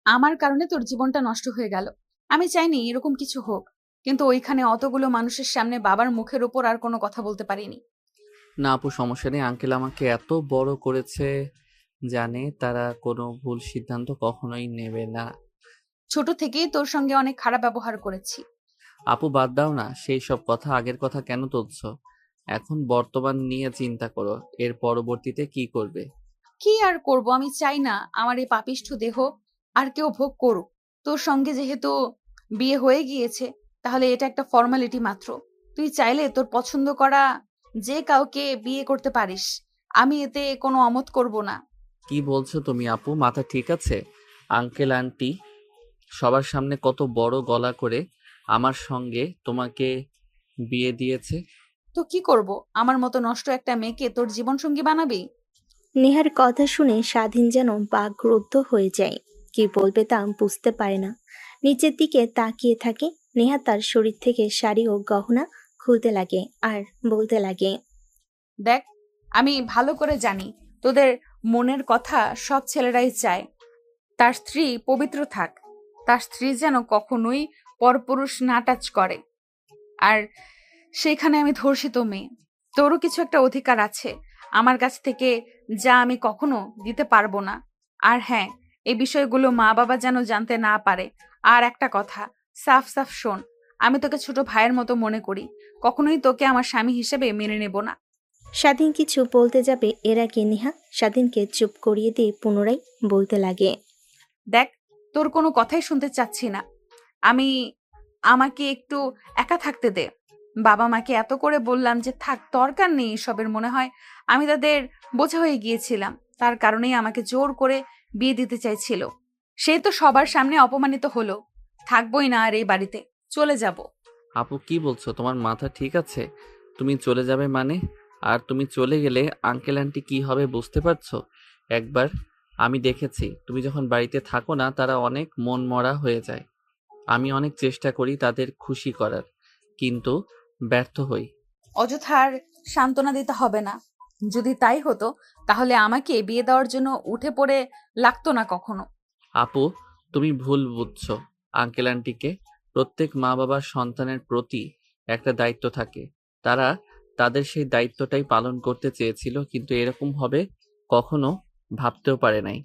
আমার কারণে তোর জীবনটা নষ্ট হয়ে গেল। আমি চাইনি এরকম কিছু হোক, কিন্তু ওইখানে অতগুলো মানুষের সামনে বাবার মুখের ওপর আর কোনো কথা বলতে পারিনি। না আপু, সমস্যা নেই। আঙ্কেল আমাকে এত বড় করেছে, জানে তারা কোনো ভুল সিদ্ধান্ত কখনোই নেবে না। ছোট থেকেই তোর সঙ্গে অনেক খারাপ ব্যবহার করেছি। আপু বাদ দাও না সেই সব কথা, আগের কথা কেন তুলছো? এখন বর্তমান নিয়ে চিন্তা করো, এর পরবর্তীতে কি করবে। কি আর করব, আমি চাই না আমার এই পাপিষ্ঠ দেহ আর কেউ ভোগ করুক। তোর সঙ্গে যেহেতু বিয়ে হয়ে গিয়েছে, তাহলে এটা একটা ফর্মালিটি মাত্র। তুই চাইলে তোর পছন্দ করা যে কাউকে বিয়ে করতে পারিস। আমি এতে কোনো অমত করব না। কি বলছো তুমি আপু, মাথা ঠিক আছে? আঙ্কেল আন্টি সবার সামনে কত বড় গলা করে আমার সঙ্গে তোমাকে বিয়ে দিয়েছে। তো কি করব, আমার মতো নষ্ট একটা মেয়েকে তোর জীবন সঙ্গী বানাবি? নেহার কথা শুনে স্বাধীন যেন বাকরুদ্ধ হয়ে যায়। কি বলবে তা বুঝতে পারে না। নিচের দিকে তাকিয়ে থাকে। নেহা তার শরীর থেকে শাড়ি ও গহনা খুলতে লাগে আর বলতে লাগে, দেখ, আমি ভালো করে জানি তোদের মনের কথা সব ছেলেরাই চায় তার স্ত্রী পবিত্র থাক, তার স্ত্রী যেন কখনোই পরপুরুষ না টাচ করে। আর সেইখানে আমি ধর্ষিত মেয়ে। তোরও কিছু একটা অধিকার আছে আমার কাছ থেকে, যা আমি কখনো দিতে পারবো না। আর হ্যাঁ, এই বিষয়গুলো মা বাবা যেন জানতে না পারে। আর একটা কথা, সাফ সাফ শোন, আমি তোকে ছোট ভাইয়ের মতো মনে করি, কখনোই তোকে আমার স্বামী হিসেবে মেনে নেব না। স্বাধীন কিছু বলতে যাবে এর আগে নেহা স্বাধীনকে চুপ করিয়ে দিয়ে পুনরায় বলতে লাগে, দেখ, তোর কোনো কথাই শুনতে চাচ্ছি না আমি। আমাকে একটু একা থাকতে দে। বাবা মাকে এত করে বললাম যে থাক, দরকার নেই এসবের। মনে হয় আমি তাদের বোঝা হয়ে গিয়েছিলাম, তার কারণেই আমাকে জোর করে বিয়ে দিতে চাইছিল। সে তো সবার সামনে অপমানিত হলো। থাকবোই না আর এই বাড়িতে, চলে যাব। আপু কি বলছো, তোমার মাথা ঠিক আছে? তুমি চলে যাবে মানে? আর তুমি চলে গেলে আঙ্কেল আন্টি কি হবে বুঝতে পারছো? একবার আমি দেখেছি, তুমি যখন বাড়িতে থাকো না তারা অনেক মন মরা হয়ে যায়। আমি অনেক চেষ্টা করি তাদের খুশি করার, কিন্তু ব্যর্থ হই। অযথা আর সান্ত্বনা দিতে হবে না। যদি তাই হতো, তাহলে আমাকে বিয়ে দেওয়ার জন্য উঠে পড়ে লাগতো না কখনো। আপু তুমি ভুল বুঝছো। আঙ্কেল আন্টিকে প্রত্যেক মা বাবার সন্তানের প্রতি একটা দায়িত্ব থাকে। তারা তাদের সেই দায়িত্বটাই পালন করতে চেয়েছিল, কিন্তু এরকম হবে কখনো ভাবতেও পারে নাই।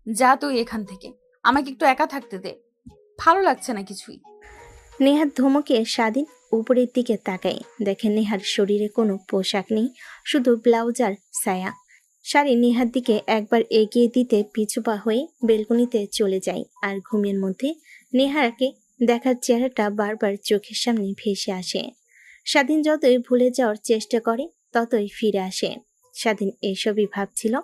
যা তুই এখান থেকে, আমাকে একটু একা থাকতে দে। ভালো লাগছে না কিছুই। নেহার ধমকে স্বাধীন উপরের দিকে তাকায়। দেখে নেহার শরীরে কোনো পোশাক নেই, শুধু ব্লাউজ আর ছায়া। শাড়ি নেহার দিকে একবার এগিয়ে দিতে পিছুপা হয়ে বেলকনিতে চলে যায়। আর ঘুমের মধ্যে নেহারকে দেখার চেহারাটা বারবার চোখের সামনে ভেসে আসে। স্বাধীন যতই ভুলে যাওয়ার চেষ্টা করে ততই ফিরে আসে। স্বাধীন এসবই ভাবছিল,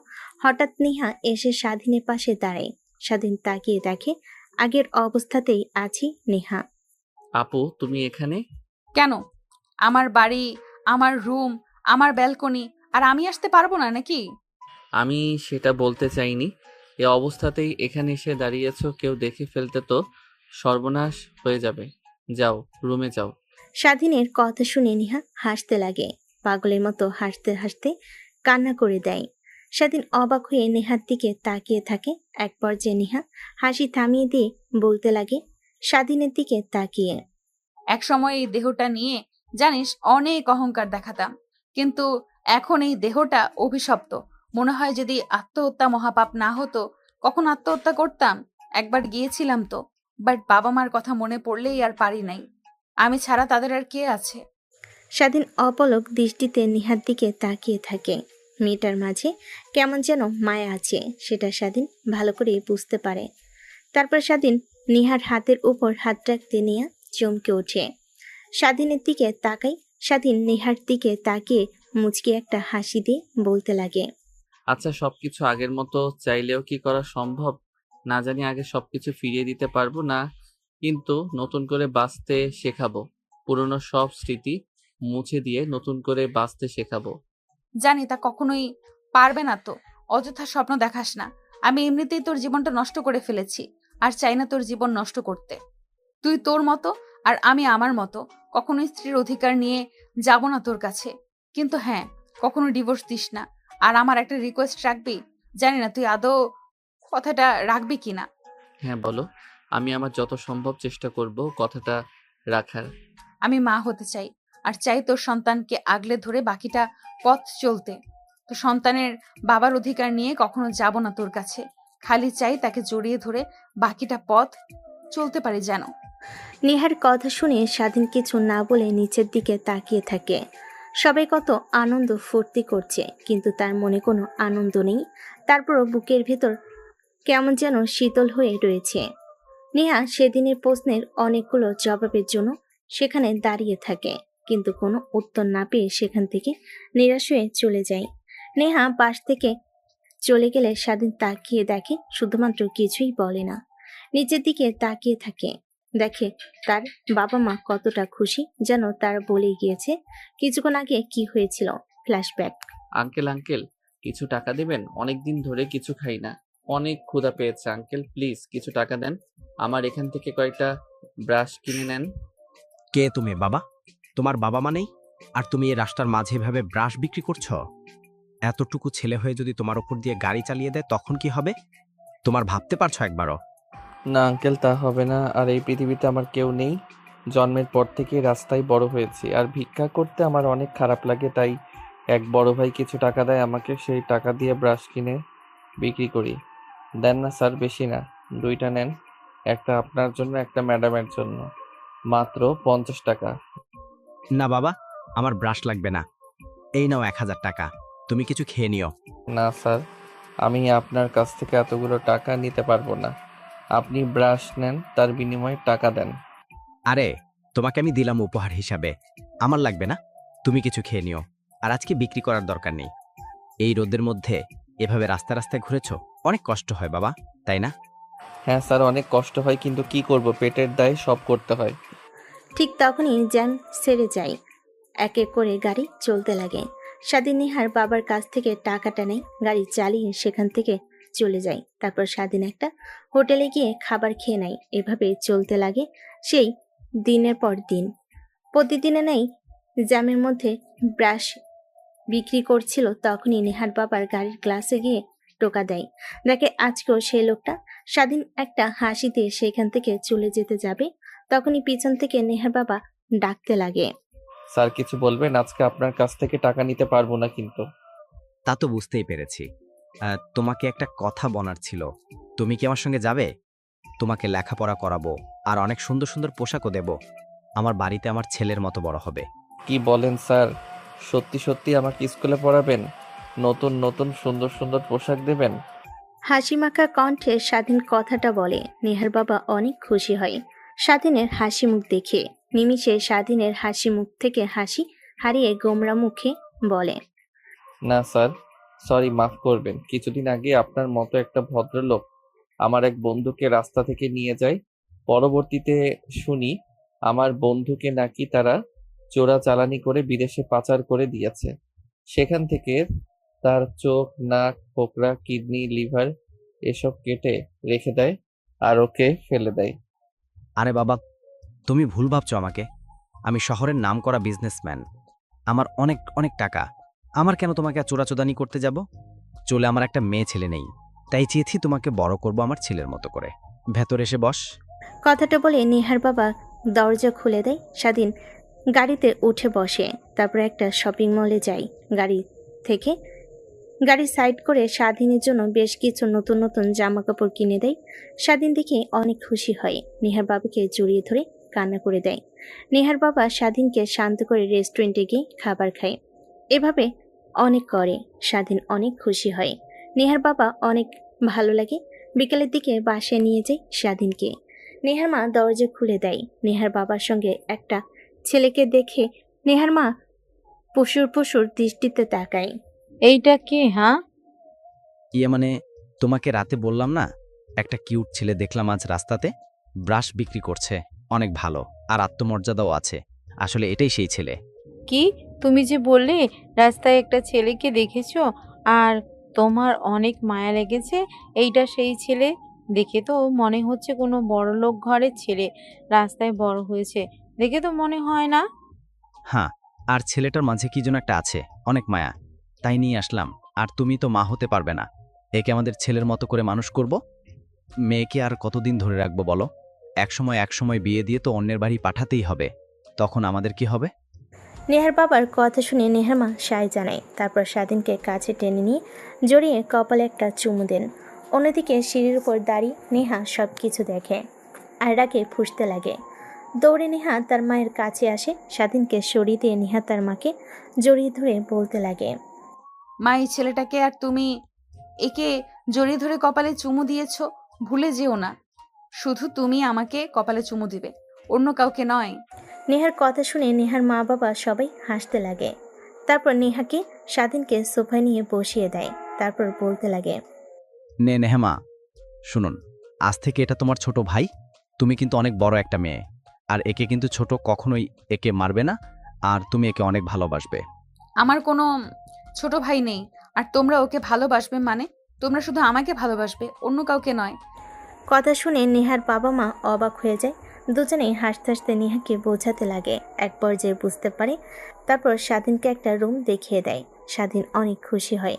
হঠাৎ নেহা এসে স্বাধীনের পাশে দাঁড়ায়। স্বাধীন তাকিয়ে দেখে আগের অবস্থাতেই আছে নেহা। আপু তুমি এখানে? কেন? আমার বাড়ি, আমার রুম, আমার ব্যালকনি, আর আমি আসতে পারবো না নাকি? আমি সেটা বলতে চাইনি। এ অবস্থাতেই এখানে এসে দাঁড়িয়েছো, কেউ দেখে ফেলতে তো সর্বনাশ হয়ে যাবে। যাও, রুমে যাও। স্বাধীনের কথা শুনে নেহা হাসতে লাগে। পাগলের মতো হাসতে হাসতে কান্না করে দেয়। স্বাধীন অবাক হয়ে নেহার দিকে তাকিয়ে থাকে। এক পর্যায়ে নেহা হাসি থামিয়ে দিয়ে বলতে লাগে স্বাধীনের দিকে তাকিয়ে, এক সময় এই দেহটা নিয়ে জানিস অনেক অহংকার দেখাতাম, কিন্তু এখন এই দেহটা অভিশপ্ত। মনে হয় যদি আত্মহত্যা মহাপাপ না হতো, কখন আত্মহত্যা করতাম। একবার গিয়েছিলাম তো, বাট বাবা মার কথা মনে পড়লেই আর পারি নাই। আমি ছাড়া তাদের আর কে আছে? স্বাধীন অপলক দৃষ্টিতে নেহার দিকে তাকিয়ে থাকে। মেয়েটার মাঝে কেমন যেন মায়া আছে, সেটা স্বাধীন ভালো করে বুঝতে পারে। তারপর স্বাধীন নেহার হাতের উপর হাত রাখতে নেয়া চমকে ওঠে। স্বাধীনের দিকে তাকাই। স্বাধীন নেহার দিকে তাকিয়ে মুচকি একটা হাসি দিয়ে বলতে লাগে, আচ্ছা, সবকিছু আগের মতো চাইলেও কি করা সম্ভব? না জানি আগে সবকিছু ফিরিয়ে দিতে পারবো না, কিন্তু নতুন করে বাঁচতে শেখাবো। পুরনো সব স্মৃতি মুছে দিয়ে নতুন করে বাঁচতে শেখাবো। জানি তা কখনোই পারবে না তো। অযথা স্বপ্ন দেখাস না। আমি এমনিতেই তোর জীবনটা নষ্ট করে ফেলেছি, আর চাই না তোর জীবন নষ্ট করতে। তুই তোর মতো আর আমি আমার মতো। কখনোই স্ত্রীর অধিকার নিয়ে যাব না তোর কাছে। কিন্তু হ্যাঁ, কখনো ডিভোর্স দিস না। আর আমার একটা রিকোয়েস্ট রাখবি। জানি না তুই আদৌ কথাটা রাখবি কিনা। হ্যাঁ বলো। আমি আমার যত সম্ভব চেষ্টা করব কথাটা রাখার। আমি মা হতে চাই, আর চাই তোর সন্তানকে আগলে ধরে বাকিটা পথ চলতে। তো সন্তানের বাবার অধিকার নিয়ে কখনো যাব না তোর কাছে। খালি চাই তাকে জড়িয়ে ধরে বাকিটা পথ চলতে পারি যেন। নেহার কথা শুনে স্বাধীন কিছু না বলে নিচের দিকে তাকিয়ে থাকে। সবাই কত আনন্দ ফুর্তি করছে, কিন্তু তার মনে কোনো আনন্দ নেই। তারপরও বুকের ভেতর কেমন যেন শীতল হয়ে রয়েছে। নেহা সেদিনের প্রশ্নের অনেকগুলো জবাবের জন্য সেখানে দাঁড়িয়ে থাকে, কিন্তু কোনো উত্তর না পেয়ে সেখান থেকে নিরাশ হয়ে চলে যায়। নেহা পাশ থেকে চলে গেলে স্বাধীন তাকিয়ে দেখে, শুধুমাত্র কিছুই বলে না, নিচের দিকে তাকিয়ে থাকে। দেখে তার বাবা মা কতটা খুশি, যেন তার বলে গিয়েছে কিছুক্ষণ আগে কি হয়েছিল। ফ্ল্যাশব্যাক। আঙ্কেল আঙ্কেল, কিছু টাকা দেবেন? অনেক দিন ধরে কিছু খাই না, অনেক ক্ষুধা পেয়েছে আঙ্কেল, প্লিজ কিছু টাকা দেন। আমার এখান থেকে কয়েকটা ব্রাশ কিনে নেন। কে তুমি বাবা? তোমার বাবা মা নেই, আর তুমি এই রাস্তার মাঝে এভাবে ব্রাশ বিক্রি করছো? এতটুকু ছেলে হয়ে যদি তোমার উপর দিয়ে গাড়ি চালিয়ে দেয় তখন কি হবে? তোমার ভাবতে পারছো একবারও? না আঙ্কেল, তা হবে না। আর এই পৃথিবীতে আমার কেউ নেই। জন্মের পর থেকে রাস্তায় বড় হয়েছি, আর ভিক্ষা করতে আমার অনেক খারাপ লাগে। তাই এক বড় ভাই কিছু টাকা দেয় আমাকে, সেই টাকা দিয়ে ব্রাশ কিনে বিক্রি করি। দেন না স্যার, বেশি না, দুইটা নেন, একটা আপনার জন্য, একটা ম্যাডামের জন্য, মাত্র 50 টাকা। না বাবা, আমার ব্রাশ লাগবে না। এই নাও 1000 টাকা, তুমি কিছু খেয়ে নিও। না স্যার, আমি আপনার কাছ থেকে এতগুলো টাকা নিতে পারবো না। আপনি ব্রাশ নেন, তার বিনিময়ে টাকা দেন। আরে, তোমাকে আমি দিলাম উপহার হিসাবে, আমার লাগবে না, তুমি কিছু খেয়ে নিও। আর আজকে বিক্রি করার দরকার নেই। এই রোদের মধ্যে এভাবে রাস্তা রাস্তায় ঘুরেছো, অনেক কষ্ট হয় বাবা, তাই না? হ্যাঁ স্যার, অনেক কষ্ট হয়, কিন্তু কি করব, পেটের দায়ে সব করতে হয়। ঠিক তখনই জ্যাম সেরে যায়। এক এক করে গাড়ি চলতে লাগে। স্বাধীন নেহার বাবার কাছ থেকে টাকাটা নেয়, গাড়ি চালিয়ে সেখান থেকে চলে যায়। তারপর স্বাধীন একটা হোটেলে গিয়ে খাবার খেয়ে নেয়। এভাবে চলতে লাগে সেই দিনের পর দিন। প্রতিদিনে নেই জ্যামের মধ্যে ব্রাশ বিক্রি করছিল, তখনই নেহার বাবার গাড়ির গ্লাসে গিয়ে টোকা দেয়। দেখে আজকেও সেই লোকটা। স্বাধীন একটা হাসি দিয়ে সেখান থেকে চলে যেতে যাবে, তখনই পিছন থেকে নেহার বাবা ডাকতে লাগে। স্যার কিছু বলবেন? আজকে আপনার কাছ থেকে টাকা নিতে পারবো না কিন্তু। তা তো বুঝতেই পেরেছি। তোমাকে একটা কথা বলার ছিল। তুমি কি আমার সঙ্গে যাবে? তোমাকে লেখাপড়া করাবো, আর অনেক সুন্দর সুন্দর পোশাকও দেব। আমার বাড়িতে আমার ছেলের মতো বড় হবে। কি বলেন স্যার? সত্যি সত্যি আমাকে স্কুলে পড়াবেন? নতুন নতুন সুন্দর সুন্দর পোশাক দেবেন? হাসিমাখা কণ্ঠে স্বাধীন কথাটা বলে। নেহার বাবা অনেক খুশি হয় স্বাধীনের হাসি মুখ দেখে। নিমিষে স্বাধীনের হাসি মুখ থেকে হাসি হারিয়ে গোমরা মুখে বলে, না স্যার, সরি, মাফ করবেন। কিছুদিন আগে আপনার মতো একটা ভদ্রলোক আমার এক বন্ধুকে রাস্তা থেকে নিয়ে যায়। পরবর্তীতে শুনি আমার বন্ধুকে নাকি তারা চোরাচালানি করে বিদেশে পাচার করে দিয়েছে। সেখান থেকে তার চোখ, নাক, ফোকরা, কিডনি, লিভার এসব কেটে রেখে দেয় আর ওকে ফেলে দেয়। আরে বাবা, তুমি ভুল ভাবছো আমাকে। আমি শহরের নামকরা বিজনেসম্যান, আমার অনেক অনেক টাকা। আমার কেন তোমাকে চোরাচোদানি করতে যাব? চলে আমার একটা মেয়ে ছেলে নেই, তাই চেয়েছি তোমাকে বড় করব আমার ছেলের মতো করে। ভেতর এসে বস। কথাটা বলে নেহার বাবা দরজা খুলে দেয়। স্বাধীন গাড়িতে উঠে বসে। তারপর একটা শপিং মলে যায়। গাড়ি সাইড করে স্বাধীনের জন্য বেশ কিছু নতুন নতুন জামা কাপড় কিনে দেয়। স্বাধীন দেখে অনেক খুশি হয়, নেহার বাবাকে জড়িয়ে ধরে কান্না করে দেয়। নেহার বাবা স্বাধীনকে শান্ত করে রেস্টুরেন্টে গিয়ে খাবার খায়। এভাবে অনেক করে স্বাধীন অনেক খুশি হয়। নেহার বাবা অনেক ভালো লাগে। বিকেলের দিকে বাসায় নিয়ে যায় স্বাধীনকে। নেহার মা দরজা খুলে দেয়। নেহার বাবার সঙ্গে একটা ছেলেকে দেখে নেহার মা পশুর পশুর দৃষ্টিতে তাকায়। এইটা কে? হ্যাঁ, ইয়ে মানে, তোমাকে রাতে বললাম না, একটা কিউট ছেলে দেখলাম আজ রাস্তাতে, ব্রাশ বিক্রি করছে, অনেক ভালো আর আত্মমর্যাদাও আছে। আসলে এটাই সেই ছেলে। কি তুমি যে বললে রাস্তায় একটা ছেলেকে দেখেছো আর তোমার অনেক মায়া লেগেছে, এইটা সেই ছেলে? দেখে তো মনে হচ্ছে কোনো বড়লোক ঘরের ছেলে, রাস্তায় বড় হয়েছে, দেখে তো মনে হয় না। হ্যাঁ, আর ছেলেটার মাঝে কি যেন একটা আছে, অনেক মায়া, তাই নিয়ে আসলাম। আর তুমি তো মা হতে পারবে না, একে আমাদের ছেলের মতো করে মানুষ করব। মেয়েকে আর কতদিন ধরে রাখবো বলো? এক সময় বিয়ে দিয়ে তো অন্যের বাড়ি পাঠাতেই হবে। তখন আমাদের কি হবে? নেহার বাবার কথা শুনে নেহার মা সায় জানায়, তারপর স্বাধীনকে কাছে টেনে নিয়ে জড়িয়ে কপালে একটা চুমু দেন। অন্যদিকে সিঁড়ির উপর দাঁড়িয়ে নেহা সব কিছু দেখে আর রাগে ফুঁসতে লাগে। দৌড়ে নেহা তার মায়ের কাছে আসে, স্বাধীনকে সরিয়ে দিয়ে নেহা তার মাকে জড়িয়ে ধরে বলতে লাগে। মা, এই ছেলেটাকে আর তুমি একে জড়িয়ে ধরে কপালে চুমু দিয়েছো, ভুলে যেও না। শুধু তুমি আমাকে কপালে চুমু দিবে, অন্য কাউকে নয়। নেহার কথা শুনে নেহার মা বাবা সবাই হাসতে লাগে। তারপর নেহাকে স্বাধীনকে সোফায় নিয়ে বসিয়ে দেয়, তারপর বলতে লাগে। নেহামা, শুনুন, আজ থেকে এটা তোমার ছোট ভাই। তুমি কিন্তু অনেক বড় একটা মেয়ে, আর একে কিন্তু ছোট কখনোই একে মারবে না, আর তুমি একে অনেক ভালোবাসবে। আমার কোনো ছোট ভাই নেই, আর তোমরা ওকে ভালোবাসবে মানে তোমরা শুধু আমাকে ভালোবাসবে, অন্য কাউকে নয়। কথা শুনে নেহার বাবা মা অবাক হয়ে যায়। দুজনেই হাসতে হাসতে নেহাকে বোঝাতে লাগে। এক পর্যায়ে বুঝতে পারে, তারপর স্বাধীনকে একটা রুম দেখিয়ে দেয়। স্বাধীন অনেক খুশি হয়।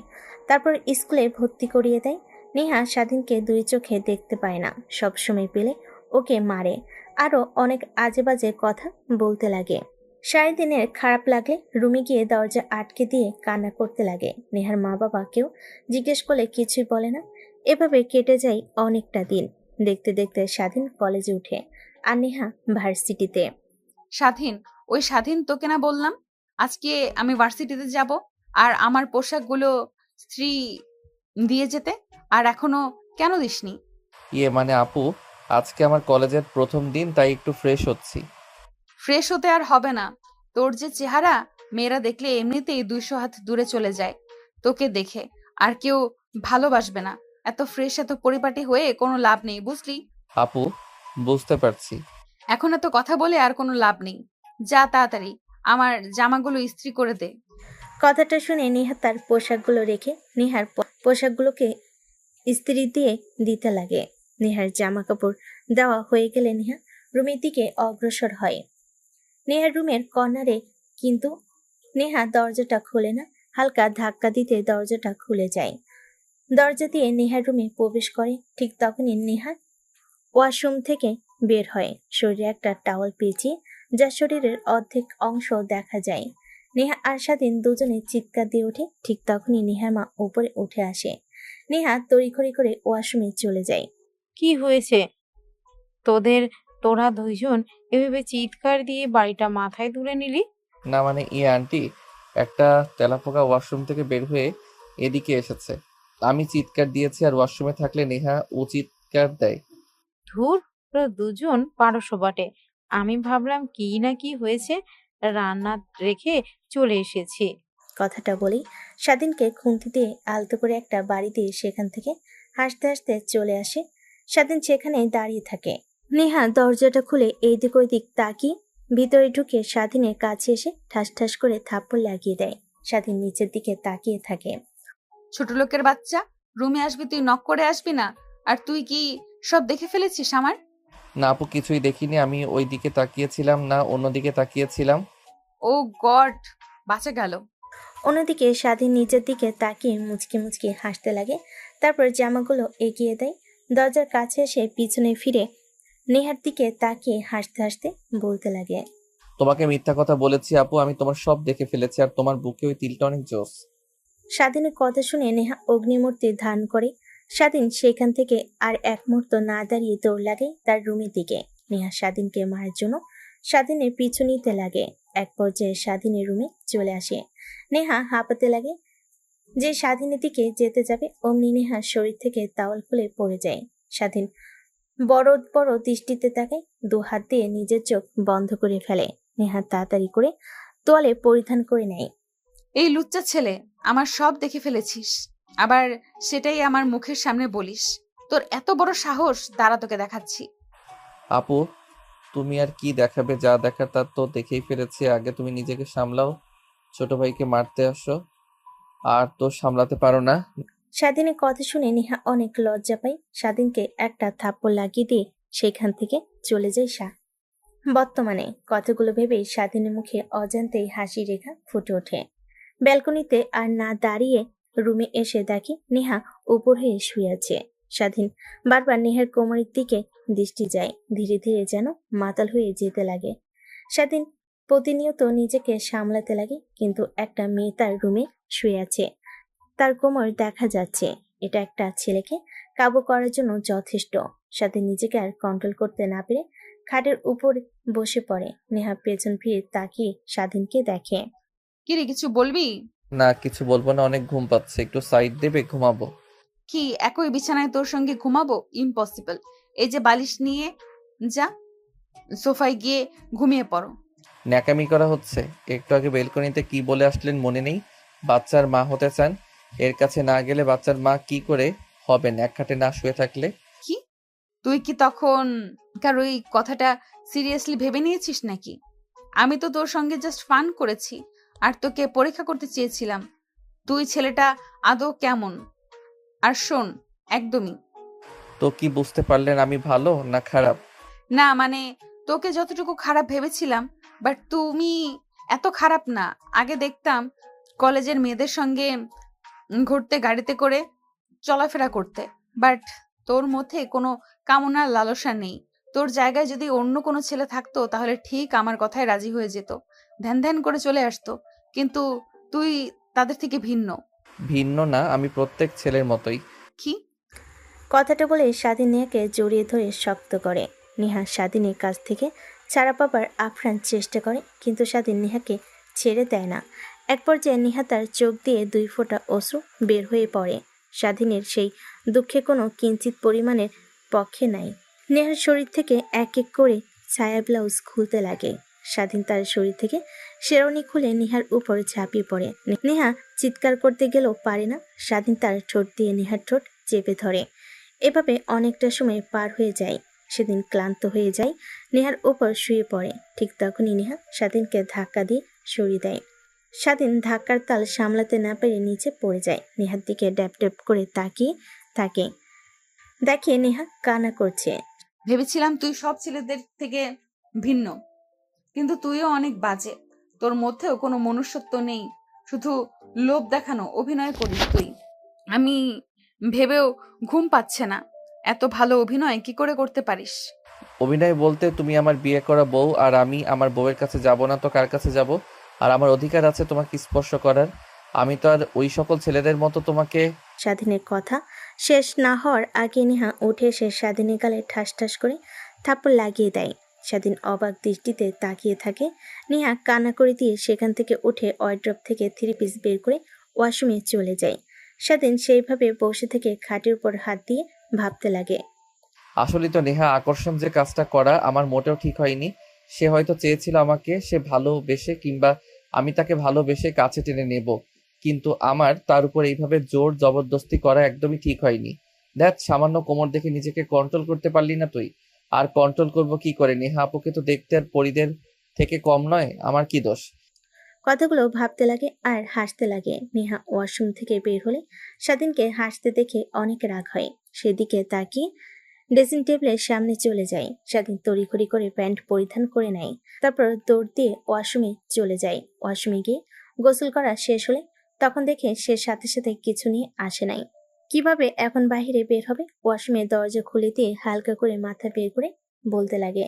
তারপর স্কুলে ভর্তি করিয়ে দেয়। নেহা স্বাধীনকে দুই চোখে দেখতে পায় না, সবসময় পেলে ওকে মারে, আরও অনেক আজে বাজে কথা বলতে লাগে। সারাদিনের খারাপ লাগলে রুমে গিয়ে দরজা আটকে দিয়ে কান্না করতে লাগে। নেহার মা বাবা কেউ জিজ্ঞেস করলে কিছুই বলে না। এভাবে কেটে যায় অনেকটা দিন। দেখতে দেখতে স্বাধীন কলেজে উঠে, আর নেহা ভার্সিটিতে। স্বাধীন, ওই স্বাধীন তোকে না বললাম আজকে আমি ভার্সিটিতে যাব আর আমার পোশাকগুলো স্ত্রী দিয়ে যেতে, আর এখনো কেন দিসনি? মানে আপু, আজকে আমার কলেজের প্রথম দিন, তাই একটু ফ্রেশ হচ্ছি। ফ্রেশ হতে আর হবে না, তোর যে চেহারা, মেয়েরা দেখলে এমনিতেই 200 হাত দূরে চলে যায় তোকে দেখে, আর কেউ ভালোবাসবে না। এত ফ্রেশ এত পরিপাটি হয়ে কোনো লাভ নেই, বুঝলি? আপু, বুঝতে পারছি। এখন এত কথা বলে আর কোনো লাভ নেই, যা তাড়াতাড়ি আমার জামাগুলো ইস্ত্রি করে দে। কথাটা শুনে নেহা তার পোশাকগুলো রেখে নেহার পোশাকগুলোকে ইস্ত্রি দিয়ে দিতে লাগে। নেহার জামা কাপড় দেওয়া হয়ে গেলে নেহা রুমের দিকে অগ্রসর হয়। নেহার রুমের কর্নারে, কিন্তু নেহা দরজাটা খোলে না। হালকা ধাক্কা দিতে দরজাটা খুলে যায়। দরজা দিয়ে নেহার রুমে প্রবেশ করে। ঠিক তখনই নেহা ওয়াশরুম থেকে বের হয়, শরীরে একটা টাওয়াল পেঁচিয়ে, যা শরীরের অর্ধেক অংশ দেখা যায়। নেহা আর স্বাধীন দুজনে চিৎকার দিয়ে ওঠে। ঠিক তখনই নেহার মা উপরে উঠে আসে। নেহা তড়িঘড়ি করে ওয়াশরুমে চলে যায়। কি হয়েছে তোদের? তোরা দুইজন এভাবে চিৎকার দিয়ে বাড়িটা মাথায় তুলে নিলি? না মানে আন্টি, একটা তেলাপোকা ওয়াশরুম থেকে বের হয়ে এদিকে এসেছে। আমি চিৎকার দিয়েছি, আর ওয়াশরুমে থাকলে নেহা ও চিৎকার দেয়। ধুর, তোরা দুজন পারো বটে। আমি ভাবলাম কি না কি হয়েছে, রান্না রেখে চলে এসেছি। কথাটা বলেই স্বাধীনকে খুন্তি দিয়ে আলতো করে একটা বাড়ি দিয়ে সেখান থেকে হাসতে হাসতে চলে আসে। স্বাধীন সেখানেই দাঁড়িয়ে থাকে। নেহা দরজাটা খুলে এইদিক ওইদিক তাকিয়ে ভিতরে ঢুকে স্বাধীনের কাছে এসে ঠাস ঠাস করে থাপ্পড় লাগিয়ে দেয়। স্বাধীন নিচের দিকে তাকিয়ে থাকে। ছোট লোকের বাচ্চা, রুমে আসবি তুই নক করে আসবি না? আর তুই কি সব দেখে ফেলেছিস আমার? না আপু, কিছুই দেখিনি। আমি ওই দিকে তাকিয়েছিলাম না, অন্যদিকে তাকিয়েছিলাম। ও গড, বাঁচা গেল। অন্যদিকে স্বাধীন নিচের দিকে তাকিয়ে মুচকি মুচকি হাসতে লাগে। তারপর জামাগুলো এগিয়ে দেয়। দরজার কাছে এসে পিছনে ফিরে নেহার দিকে তাকিয়ে হাসতে হাসতে বলতে লাগে। তোমাকে মিথ্যা কথা বলেছি আপু, আমি তোমার সব দেখে ফেলেছি, আর তোমার বুকে ওই তিলটা অনেক জোস। স্বাধীনের কথা শুনে নেহা অগ্নিমূর্তি ধারণ করে। স্বাধীন সেখান থেকে আর এক মুহূর্ত না দাঁড়িয়ে দৌড় লাগে তার রুমের দিকে। নেহা স্বাধীনকে মারার জন্য স্বাধীনের পিছু নিতে লাগে। এক পর্যায়ে স্বাধীনের রুমে চলে আসে। নেহা হাঁপাতে লাগে। যে স্বাধীনের দিকে যেতে যাবে অমনি নেহার শরীর থেকে তাওয়াল খুলে পড়ে যায়। স্বাধীন বড় বড় দৃষ্টিতে তাকায়, দু হাত দিয়ে নিজের চোখ বন্ধ করে ফেলে। নেহা তাড়াতাড়ি করে তোয়ালে পরিধান করে নেয়। এই লুচ্চা ছেলে, আমার সব দেখে ফেলেছিস, আবার সেটাই আমার মুখের সামনে বলিস? তোর এত বড় সাহস, দাঁড়া তোকে দেখাচ্ছি। আপু, তুমি আর কি দেখাবে? যা দেখার তা তো দেখেই ফেলেছি। আগে তুমি নিজেকে সামলাও। ছোট ভাইকে মারতে আসো, আর তো সামলাতে পারো না। স্বাধীনের কথা শুনে নেহা অনেক লজ্জা পায়। স্বাধীনকে একটা থাপ্পড় লাগিয়ে দিয়ে সেখান থেকে চলে যায় শাহ। বর্তমানে কথাগুলো ভেবে স্বাধীনের মুখে অজান্তেই হাসি রেখা ফুটে ওঠে। ব্যালকনিতে আর না দাঁড়িয়ে রুমে এসে দেখে নেহা উপর হয়ে শুয়ে আছে। স্বাধীন বারবার নেহার কোমরের দিকে দৃষ্টি যায়, ধীরে ধীরে যেন মাতাল হয়ে যেতে লাগে। স্বাধীন প্রতিনিয়ত নিজেকে সামলাতে লাগে, কিন্তু একটা মেয়ে তার রুমে শুয়ে আছে, তার কোমর দেখা যাচ্ছে। এটা একটা ছেলেকে কাবু করার জন্য যথেষ্ট। স্বাধীন নিজেকে আর কন্ট্রোল করতে না পেরে খাটের উপর বসে পড়ে। নেহা পেছন ফিরে তাকিয়ে স্বাধীনকে দেখে। কিরে, কিছু বলবি? না, কিছু বলবো না, অনেক ঘুম পাচ্ছে, একটু সাইড দেবে, ঘুমাবো। কি একই বিছানায় তোর সঙ্গে ঘুমাবো? ইম্পসিবল। এই যে বালিশ নিয়ে যা, সোফায় গিয়ে ঘুমিয়ে পড়ো। ন্যাকামি করা হচ্ছে। একটু আগে বেলকনিতে কি বলে আসলেন মনে নেই? বাচ্চার মা হতে চান। এর কাছে না গেলে বাচ্চার মা কি করে হবেন এক খাটে না শুয়ে থাকলে? কি তুই কি তখন কার ওই কথাটা সিরিয়াসলি ভেবে নিয়েছিস নাকি? আমি তো তোর সঙ্গে জাস্ট ফান করেছি আর তোকে পরীক্ষা করতে চেয়েছিলাম তুই ছেলেটা আদৌ কেমন। আর শোন, একদমই তো কি বুঝতে পারলেন আমি ভালো না খারাপ? না, মানে তোকে যতটুকু খারাপ ভেবেছিলাম, বাট তুমি এত খারাপ না। আগে দেখতাম কলেজের মেয়েদের সঙ্গে ঘুরতে, গাড়িতে করে চলাফেরা করতে, বাট তোর মধ্যে কোনো কামনার লালসা নেই। তোর জায়গায় যদি অন্য কোনো ছেলে থাকতো তাহলে ঠিক আমার কথায় রাজি হয়ে যেত, ধ্যান ধ্যান করে চলে আসতো, কিন্তু তুই তাদের থেকে ভিন্ন। ভিন্ন না, আমি প্রত্যেক ছেলের মতোই। কি? কথাটা বলে স্বাধীন নেহাকে জড়িয়ে ধরে শক্ত করে। নেহা স্বাধীনের কাছ থেকে ছাড়া পাবার আপ্রাণ চেষ্টা করে, কিন্তু স্বাধীন নেহাকে ছেড়ে দেয় না। এক পর্যায়ে নেহা তার চোখ দিয়ে 2 ফোঁটা অশ্রু বের হয়ে পড়ে। স্বাধীনের সেই দুঃখে কোনো কিঞ্চিত পরিমাণের পক্ষে নাই। নেহার শরীর থেকে এক এক করে ছায়া ব্লাউজ খুলতে লাগে। স্বাধীন তার শরীর থেকে শেরওয়ানি খুলে নেহার উপর ঝাঁপিয়ে পড়ে। নেহা চিৎকার করতে গেলেও পারে না। স্বাধীন তার ঠোঁট দিয়ে নেহার ঠোঁট চেপে ধরে। এভাবে অনেকটা সময় পার হয়ে যায়। সেদিন ক্লান্ত হয়ে যায়, নেহার ওপর শুয়ে পড়ে। ঠিক তখনই নেহা স্বাধীনকে ধাক্কা দিয়ে সরিয়ে দেয়। স্বাধীন ধাক্কার তাল সামলাতে না পেরে নিচে পড়ে যায়। নেহার দিকে ড্যাপ ড্যাপ করে তাকিয়ে থাকে, দেখে নেহা কান্না করছে। ভেবেছিলাম তুই সব ছেলেদের থেকে ভিন্ন, কিন্তু তুইও অনেক বাজে। তোর মধ্যেও কোনো মনুষ্যত্ব নেই, শুধু লোভ দেখানো অভিনয় করিস তুই। আমি ভেবেও ঘুম পাচ্ছে না, এত ভালো অভিনয় কি করে করতে পারিস? অভিনয় বলতে তুমি আমার বিয়ে করা বউ, আর আমি আমার বউয়ের কাছে যাব না তো কার কাছে যাব? আর আমার অধিকার আছে তোমাকে স্পর্শ করার। আমি তো আর ওই সকল ছেলেদের মতো তোমাকে। স্বাধীনের কথা শেষ না হওয়ার আগে নেহা উঠে এসে স্বাধীনের গালে ঠাস ঠাস করে থাপ্পড় লাগিয়ে দেয়। স্বাধীন অবাক দৃষ্টিতে তাকিয়ে থাকে। নেহা কান্না করে দিয়ে সেখান থেকে উঠে ওয়ার্ড্রপ থেকে 3 পিস বের করে ওয়াশরুমে চলে যায়। স্বাধীন সেইভাবে বসে থেকে খাটের উপর হাত দিয়ে ভাবতে লাগে। আসলে তো নেহা আকর্ষণ যে কাজটা করা আমার মোটেও ঠিক হয়নি। সে হয়তো চেয়েছিল আমাকে সে ভালোবেসে, কিংবা আমি তাকে ভালোবেসে কাছে টেনে নেব, কিন্তু আমার তার উপর এইভাবে জোর জবরদস্তি করা একদমই ঠিক হয়নি। দেখ, সামান্য কোমর দেখে নিজেকে কন্ট্রোল করতে পারলি না তুই, আর কন্ট্রোল করব কি করে? নেহা আপুকে তো দেখতে আর পরিদের থেকে কম নয়, আমার কি দোষ? কথাগুলো ভাবতে লাগে আর হাসতে লাগে। নেহা ওয়াশরুম থেকে বের হলে স্বাধীনকে হাসতে দেখে অনেক রাগ হয়। সেদিকে তাকিয়ে ড্রেসিং টেবিলের সামনে চলে যায়। স্বাধীন তড়িঘড়ি করে প্যান্ট পরিধান করে নেয়, তারপর দৌড় দিয়ে ওয়াশরুমে চলে যায়। ওয়াশরুমে গিয়ে গোসল করা শেষ হলে তখন দেখে সে সাথে সাথে কিছু নিয়ে আসে নাই। কিভাবে এখন বাইরে বের হবে? ওয়াশরুমের দরজা খুলে দিয়ে হালকা করে মাথা বের করে বলতে লাগে,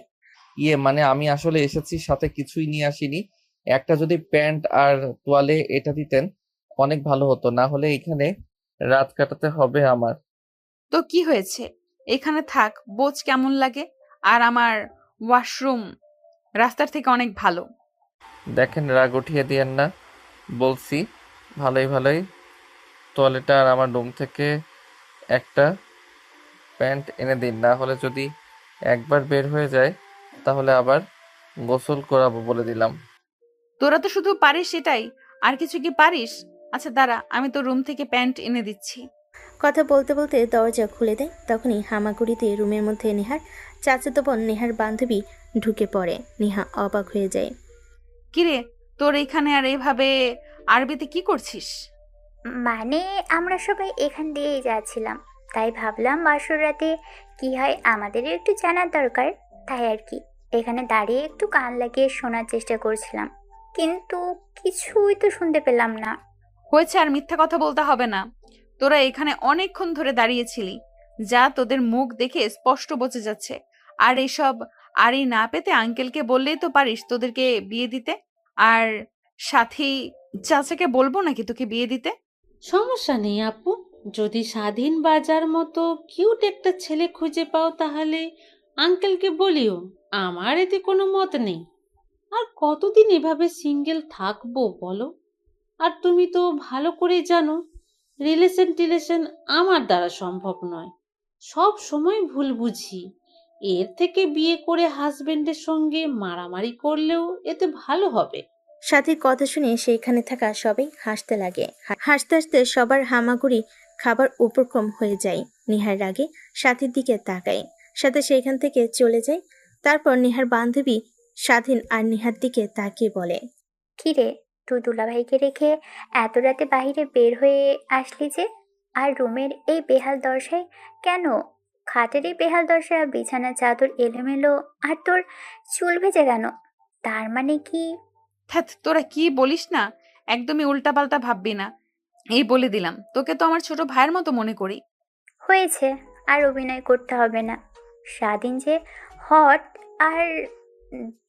মানে আমি আসলে এসেছি, সাথে কিছুই নিয়ে আসিনি। একটা যদি প্যান্ট আর তোয়ালে এটা দিতেন অনেক ভালো হতো, না হলে এখানে রাত কাটাতে হবে আমার। তো কি হয়েছে, এখানে থাক, বোঝ কেমন লাগে। আর আমার ওয়াশরুম রাস্তার থেকে অনেক ভালো। দেখেন, রাগ উঠিয়ে দিয়েন না, বলছি ভালোই ভালোই। তোয়ালেটা আর আমার রুম থেকে একটা প্যান্ট এনে দিন, না হলে যদি একবার বের হয়ে যায় তাহলে আবার গোসল করাবো বলে দিলাম। তোরা তো শুধু পারিস এটাই, আর কিছু কি পারিস? আচ্ছা দাঁড়া, আমি তো রুম থেকে প্যান্ট এনে দিচ্ছি। কথা বলতে বলতে দরজা খুলে দেয়। তখনই হামাগুড়িতে রুমের মধ্যে নেহার চাচাতো বোন নেহার বান্ধবী ঢুকে পড়ে। নেহা অবাক হয়ে যায়। কিরে, তোর এখানে আর এইভাবে আরবিতে কি করছিস? মানে আমরা সবাই এখান দিয়েই যাচ্ছিলাম, তাই ভাবলাম বাসর রাতে কি হয় আমাদেরও একটু জানার দরকার, তাই আর কি এখানে দাঁড়িয়ে একটু কান লাগিয়ে শোনার চেষ্টা করছিলাম, কিন্তু কিছুই তো শুনতে পেলাম না। হয়েছে, আর মিথ্যা কথা বলতে হবে না। তোরা এখানে অনেকক্ষণ ধরে দাঁড়িয়েছিলি, যা তোদের মুখ দেখে স্পষ্ট বোঝা যাচ্ছে। আর এসব আরই না পেতে আঙ্কেলকে বললেই তো পারিস তোদেরকে বিয়ে দিতে। আর সাথী চাচাকে বলবো নাকি তোকে বিয়ে দিতে? সমস্যা নেই আপু, যদি স্বাধীন বাজার মতো কিউট একটা ছেলে খুঁজে পাও তাহলে আঙ্কেলকে বলিও, আমার এতে কোনো মত নেই। আর কতদিন এভাবে সিঙ্গেল থাকবো বলো? আর তুমি তো ভালো করে জানো রিলেশন আমার দ্বারা সম্ভব নয়, সব সময় ভুল বুঝি। এর থেকে বিয়ে করে হাজবেন্ডের সঙ্গে মারামারি করলেও এতে ভালো হবে। সাথীর কথা শুনে সেইখানে থাকা সবাই হাসতে লাগে। হাসতে হাসতে সবার হামাগুড়ি খাবার উপক্রম হয়ে যায়। নিহার রাগে সাথীর দিকে তাকায়, সাথে সেইখান থেকে চলে যায়। তারপর নিহার বান্ধবী স্বাধীন আর নিহার দিকে তাকিয়ে বলে, কিরে, তুই দুলাভাইকে রেখে এত রাতে বাইরে বের হয়ে আসলি যে? আর রুমের এই বেহাল দশায় কেন? খাটের এই বেহাল দশা, বিছানার চাদর এলোমেলো, আর তোর চুল ভেজে কেন? তার মানে কি? ধ্যাৎ, তোরা কি বলিস না, একদমই উল্টাপাল্টা ভাববি না, এই বলে দিলাম। তোকে তো আমার ছোট ভাইয়ের মতো মনে করি। হয়েছে, আর অভিনয় করতে হবে না। স্বাধীন যে হট, আর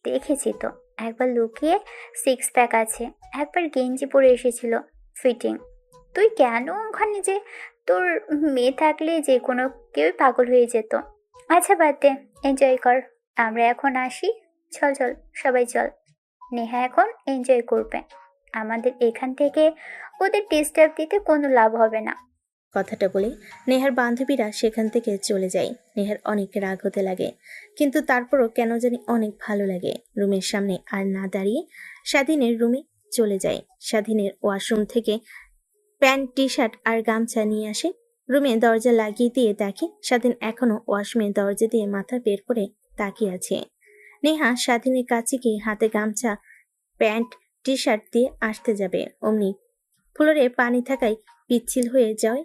দেখেছি তো, একবার লুকিয়ে সিক্স প্যাক আছে, একবার গেঞ্জি পরে এসেছিল ফিটিং। তুই কেন ওখানে যে? তোর মেয়ে থাকলে যে কোনো কেউই পাগল হয়ে যেত। আচ্ছা বাদ দে, এনজয় কর। আমরা এখন আসি। চল চল, সবাই চল। নেহা এখন এনজয় করবে, আমাদের এখান থেকে ওদের ডিস্টার্ব দিতে কোনো লাভ হবে না। কথাটা বলে নেহার বান্ধবীরা সেখান থেকে চলে যায়। নেহার অনেক রাগ হতে লাগে, কিন্তু তারপরও কেন জানি অনেক ভালো লাগে। রুমের সামনে আর না দাঁড়িয়ে স্বাধীনের রুমে চলে যায়। স্বাধীনের ওয়াশরুম থেকে প্যান্ট, টি শার্ট আর গামছা নিয়ে আসে। রুমে দরজা লাগিয়ে দিয়ে দেখে স্বাধীন এখনো ওয়াশরুমের দরজা দিয়ে মাথা বের করে তাকিয়ে আছে। নেহা স্বাধীনের কাছে গিয়ে হাতে গামছা, প্যান্ট, টি শার্ট দিয়ে আসতে যাবে, অমনি ফ্লোরে পানি থাকায় পিচ্ছিল হয়ে যায়।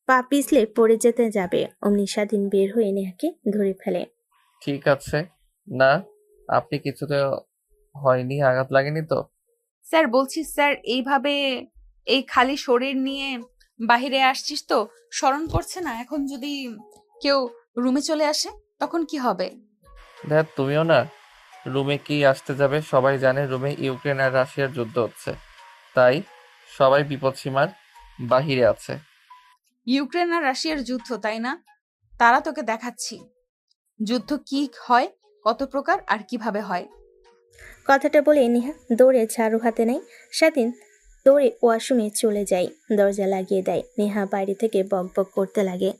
পা পিছলে পড়ে যেতে যাবে, অমনি স্বাধীন বের হয়ে নেহাকে ধরে ফেলে। ঠিক আছে না, আপনি কিছুতে হয়নি, আঘাত লাগেনি তো? স্যার বলছি স্যার, এইভাবে এই খালি শরীর নিয়ে বাহিরে আসছিস তো শরম করছে না? এখন যদি কেউ রুমে চলে আসে তখন কি হবে? দেখ, তুমিও না, রুমে কি আসতে যাবে? সবাই জানে রুমে ইউক্রেন আর রাশিয়ার যুদ্ধ হচ্ছে, তাই সবাই বিপদসীমার বাহিরে আছে। ইউক্রেন আর রাশিয়ার যুদ্ধ, তাই না? তারা তোকে দেখাচ্ছি যুদ্ধ কি হয়, কত প্রকার আর কিভাবে হয়। কথাটা বলে নেহা দৌড়ে ঝাড়ু হাতে নেয়। স্বাধীন দৌড়ে ওয়াশরুমে চলে যায়, দরজা লাগিয়ে দেয়। নেহা বাইরে থেকে বক বক করতে লাগে।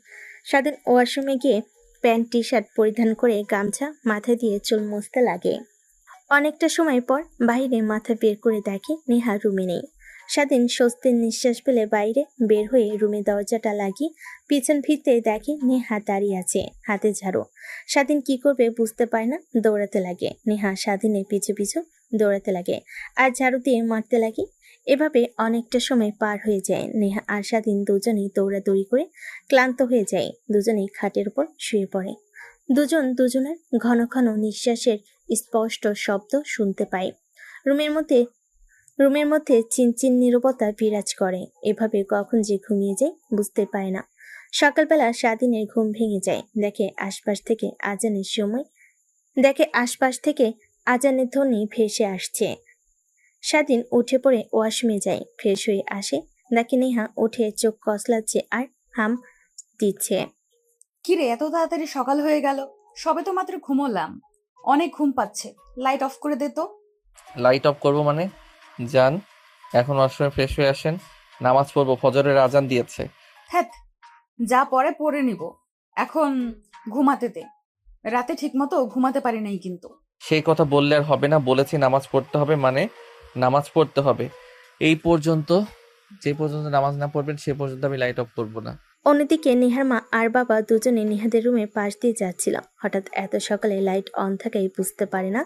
স্বাধীন ওয়াশরুমে গিয়ে প্যান্ট, টি শার্ট পরিধান করে গামছা মাথায় দিয়ে চুল মুছতে লাগে। অনেকটা সময় পর বাইরে মাথা বের করে দেখে নেহা রুমে নেই। স্বাধীন স্বস্তির নিঃশ্বাস ফেলে বাইরে বের হয়ে রুমে দরজাটা লাগিয়ে পিছন ফিরতে দেখে নেহা দাঁড়িয়ে আছে, হাতে ঝাড়ু। স্বাধীন কি করবে বুঝতে পারে না, দৌড়াতে লাগে। নেহা স্বাধীনের পিছু পিছু দৌড়াতে লাগে আর ঝাড়ু দিয়ে মারতে লাগে। এভাবে অনেকটা সময় পার হয়ে যায়। নেহা আর স্বাধীন দুজনেই দৌড়াদৌড়ি করে ক্লান্ত হয়ে যায়। দুজনেই খাটের উপর শুয়ে পড়ে। দুজন দুজনের ঘন ঘন নিঃশ্বাসের স্পষ্ট শব্দ শুনতে পায়। রুমের মধ্যে চিনচিন নীরবতা বিরাজ করে। এভাবে কখন যে ঘুমিয়ে যায় বুঝতে পারে না। সকালবেলা স্বাধীনের ঘুম ভেঙে যায়। দেখে আশপাশ থেকে আজানের ধ্বনি ভেসে আসছে। স্বাধীন উঠে পড়ে ওয়াশরুমে যায়, ফ্রেশ হয়ে আসে। দেখে নেহা উঠে চোখ কসলাচ্ছে আর হাম দিচ্ছে। কিরে, এত তাড়াতাড়ি সকাল হয়ে গেল? সবে তো মাত্র ঘুমোলাম, অনেক ঘুম পাচ্ছে। লাইট অফ করে দে তো। লাইট অফ করবো মানে? যান, এখন ওয়াশরুমে ফ্রেশ হয়ে আসেন, নামাজ পড়বো, ফজরের আজান দিয়েছে। হ্যাঁ, যা পরে পরে নিব, এখন ঘুমাতে দে। রাতে ঠিকমতো ঘুমাতে পারি নাই কিন্তু। সেই কথা বললে আর হবে না, বলেছি নামাজ পড়তে হবে মানে নামাজ পড়তে হবে। এই পর্যন্ত, যে পর্যন্ত নামাজ না পড়বেন সে পর্যন্ত আমি লাইট অফ করবো না। অন্যদিকে নেহার মা আর বাবা দুজনে নেহাদের রুমে পাশ দিয়ে যাচ্ছিল। হঠাৎ এত সকালে লাইট অন থাকায় বুঝতে পারে না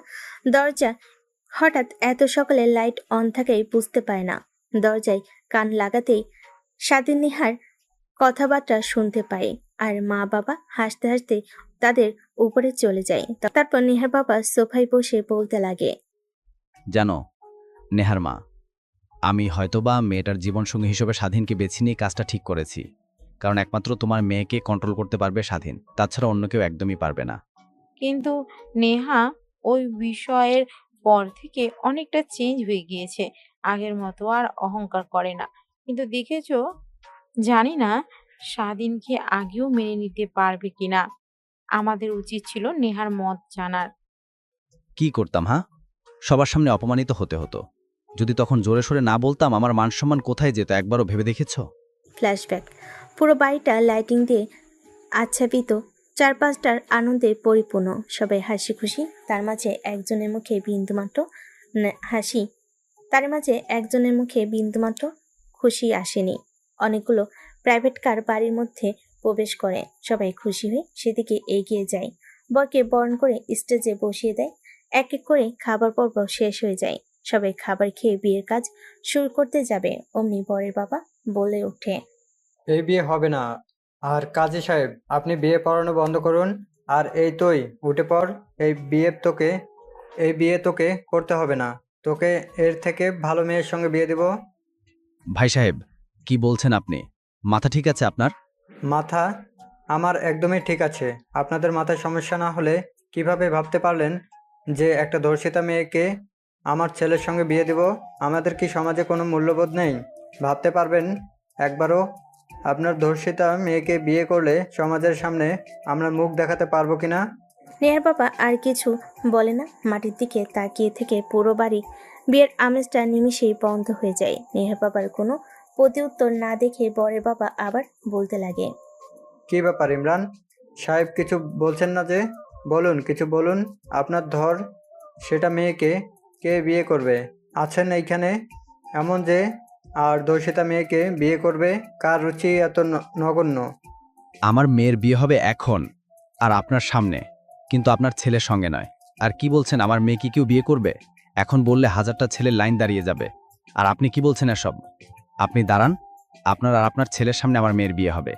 দরজায় কান লাগাতেই স্বাধীন নেহার কথাবার্তা শুনতে পায়। আর মা বাবা হাসতে হাসতে তাদের উপরে চলে যায়। তারপর নেহার বাবা সোফায় বসে বলতে লাগে, জানো নেহার মা, আমি হয়তোবা মেয়েটার জীবনসঙ্গী হিসেবে স্বাধীনকে বেছে নিয়ে কাজটা ঠিক করেছি। কারণ একমাত্র তোমার মেয়েকে কন্ট্রোল করতে পারবে স্বাধীন, তাছাড়া অন্য কেউ একদমই পারবে না। কিন্তু নেহা ওই বিষয়ের পর থেকে অনেকটা চেঞ্জ হয়ে গিয়েছে, আগের মতো আর অহংকার করে না। কিন্তু দেখেছো, জানি না স্বাধীনকে আগেও মেনে নিতে পারবে কিনা। আমাদের উচিত ছিল নেহার মত জানার। কি করতাম হ্যাঁ? সবার সামনে অপমানিত হতে হতো। যদি তখন জোরে সোরে না বলতাম, আমার মান সম্মান কোথায় যেত একবারও ভেবে দেখেছো? ফ্ল্যাশব্যাক। পুরো বাড়িটা লাইটিং দিয়ে আচ্ছাদিত, চারপাশটার আনন্দে পরিপূর্ণ, সবাই হাসি খুশি। তার মাঝে একজনের মুখে বিন্দুমাত্র হাসি, তার মাঝে একজনের মুখে বিন্দুমাত্র খুশি আসেনি। অনেকগুলো প্রাইভেট কার বাড়ির মধ্যে প্রবেশ করে, সবাই খুশি হয়ে সেদিকে এগিয়ে যায়। বরকে বরণ করে স্টেজে বসিয়ে দেয়। এক এক করে খাবার পর্ব শেষ হয়ে যায়। সবাই খাবার খেয়ে বিয়ের কাজ শুরু করতে যাবে, অমনি বরের বাবা বলে ওঠে, এই বিয়ে হবে না। আর কাজী সাহেব, আপনি বিয়ে পড়ানো বন্ধ করুন। আর এই তুই উঠে পড়। এই বিয়ে তোকে করতে হবে না। তোকে এর থেকে ভালো মেয়ের সঙ্গে বিয়ে দেব। ভাই সাহেব, কি বলছেন আপনি? মাথা ঠিক আছে আপনার? মাথা আমার একদমই ঠিক আছে। আপনাদের মাথায় সমস্যা না হলে কিভাবে ভাবতে পারলেন যে একটা ধর্ষিতা মেয়েকে আমার ছেলের সঙ্গে বিয়ে দেব? আমাদের কি সমাজে কোনো মূল্যবোধ নেই? ভাবতে পারবেন একবারও? আপনার ধর্ষিতা মেয়েকে বিয়ে করলে সমাজের সামনে আমরা মুখ দেখাতে পারবো কিনা? নেহার বাবা আর কিছু বলে না, মাটির দিকে তাকিয়ে থেকে পুরো বাড়ি বিয়ের আমেজটা নিমিষেই বন্ধ হয়ে যায়। নেহার বাবার কোনো প্রতিউত্তর না দেখে বরের বাবা আবার বলতে লাগে, কি ব্যাপার ইমরান সাহেব, কিছু বলছেন না যে? বলুন, কিছু বলুন। আপনার ধর সেটা মেয়েকে কে বিয়ে করবে? আছেন এইখানে এমন যে আর ধর্ষিতা মেয়েকে বিয়ে করবে? কার রুচি এত নগণ্য? আমার মেয়ের বিয়ে হবে এখন, আর আপনার সামনে, কিন্তু আপনার ছেলের সঙ্গে নয়। আর কি বলছেন, আমার মেয়ে কি কেউ বিয়ে করবে? এখন বললে 1000টা ছেলের লাইন দাঁড়িয়ে যাবে। আর আপনি কি বলছেন এসব? আপনি দাঁড়ান, আপনার আর আপনার ছেলের সামনে আমার মেয়ের বিয়ে হবে।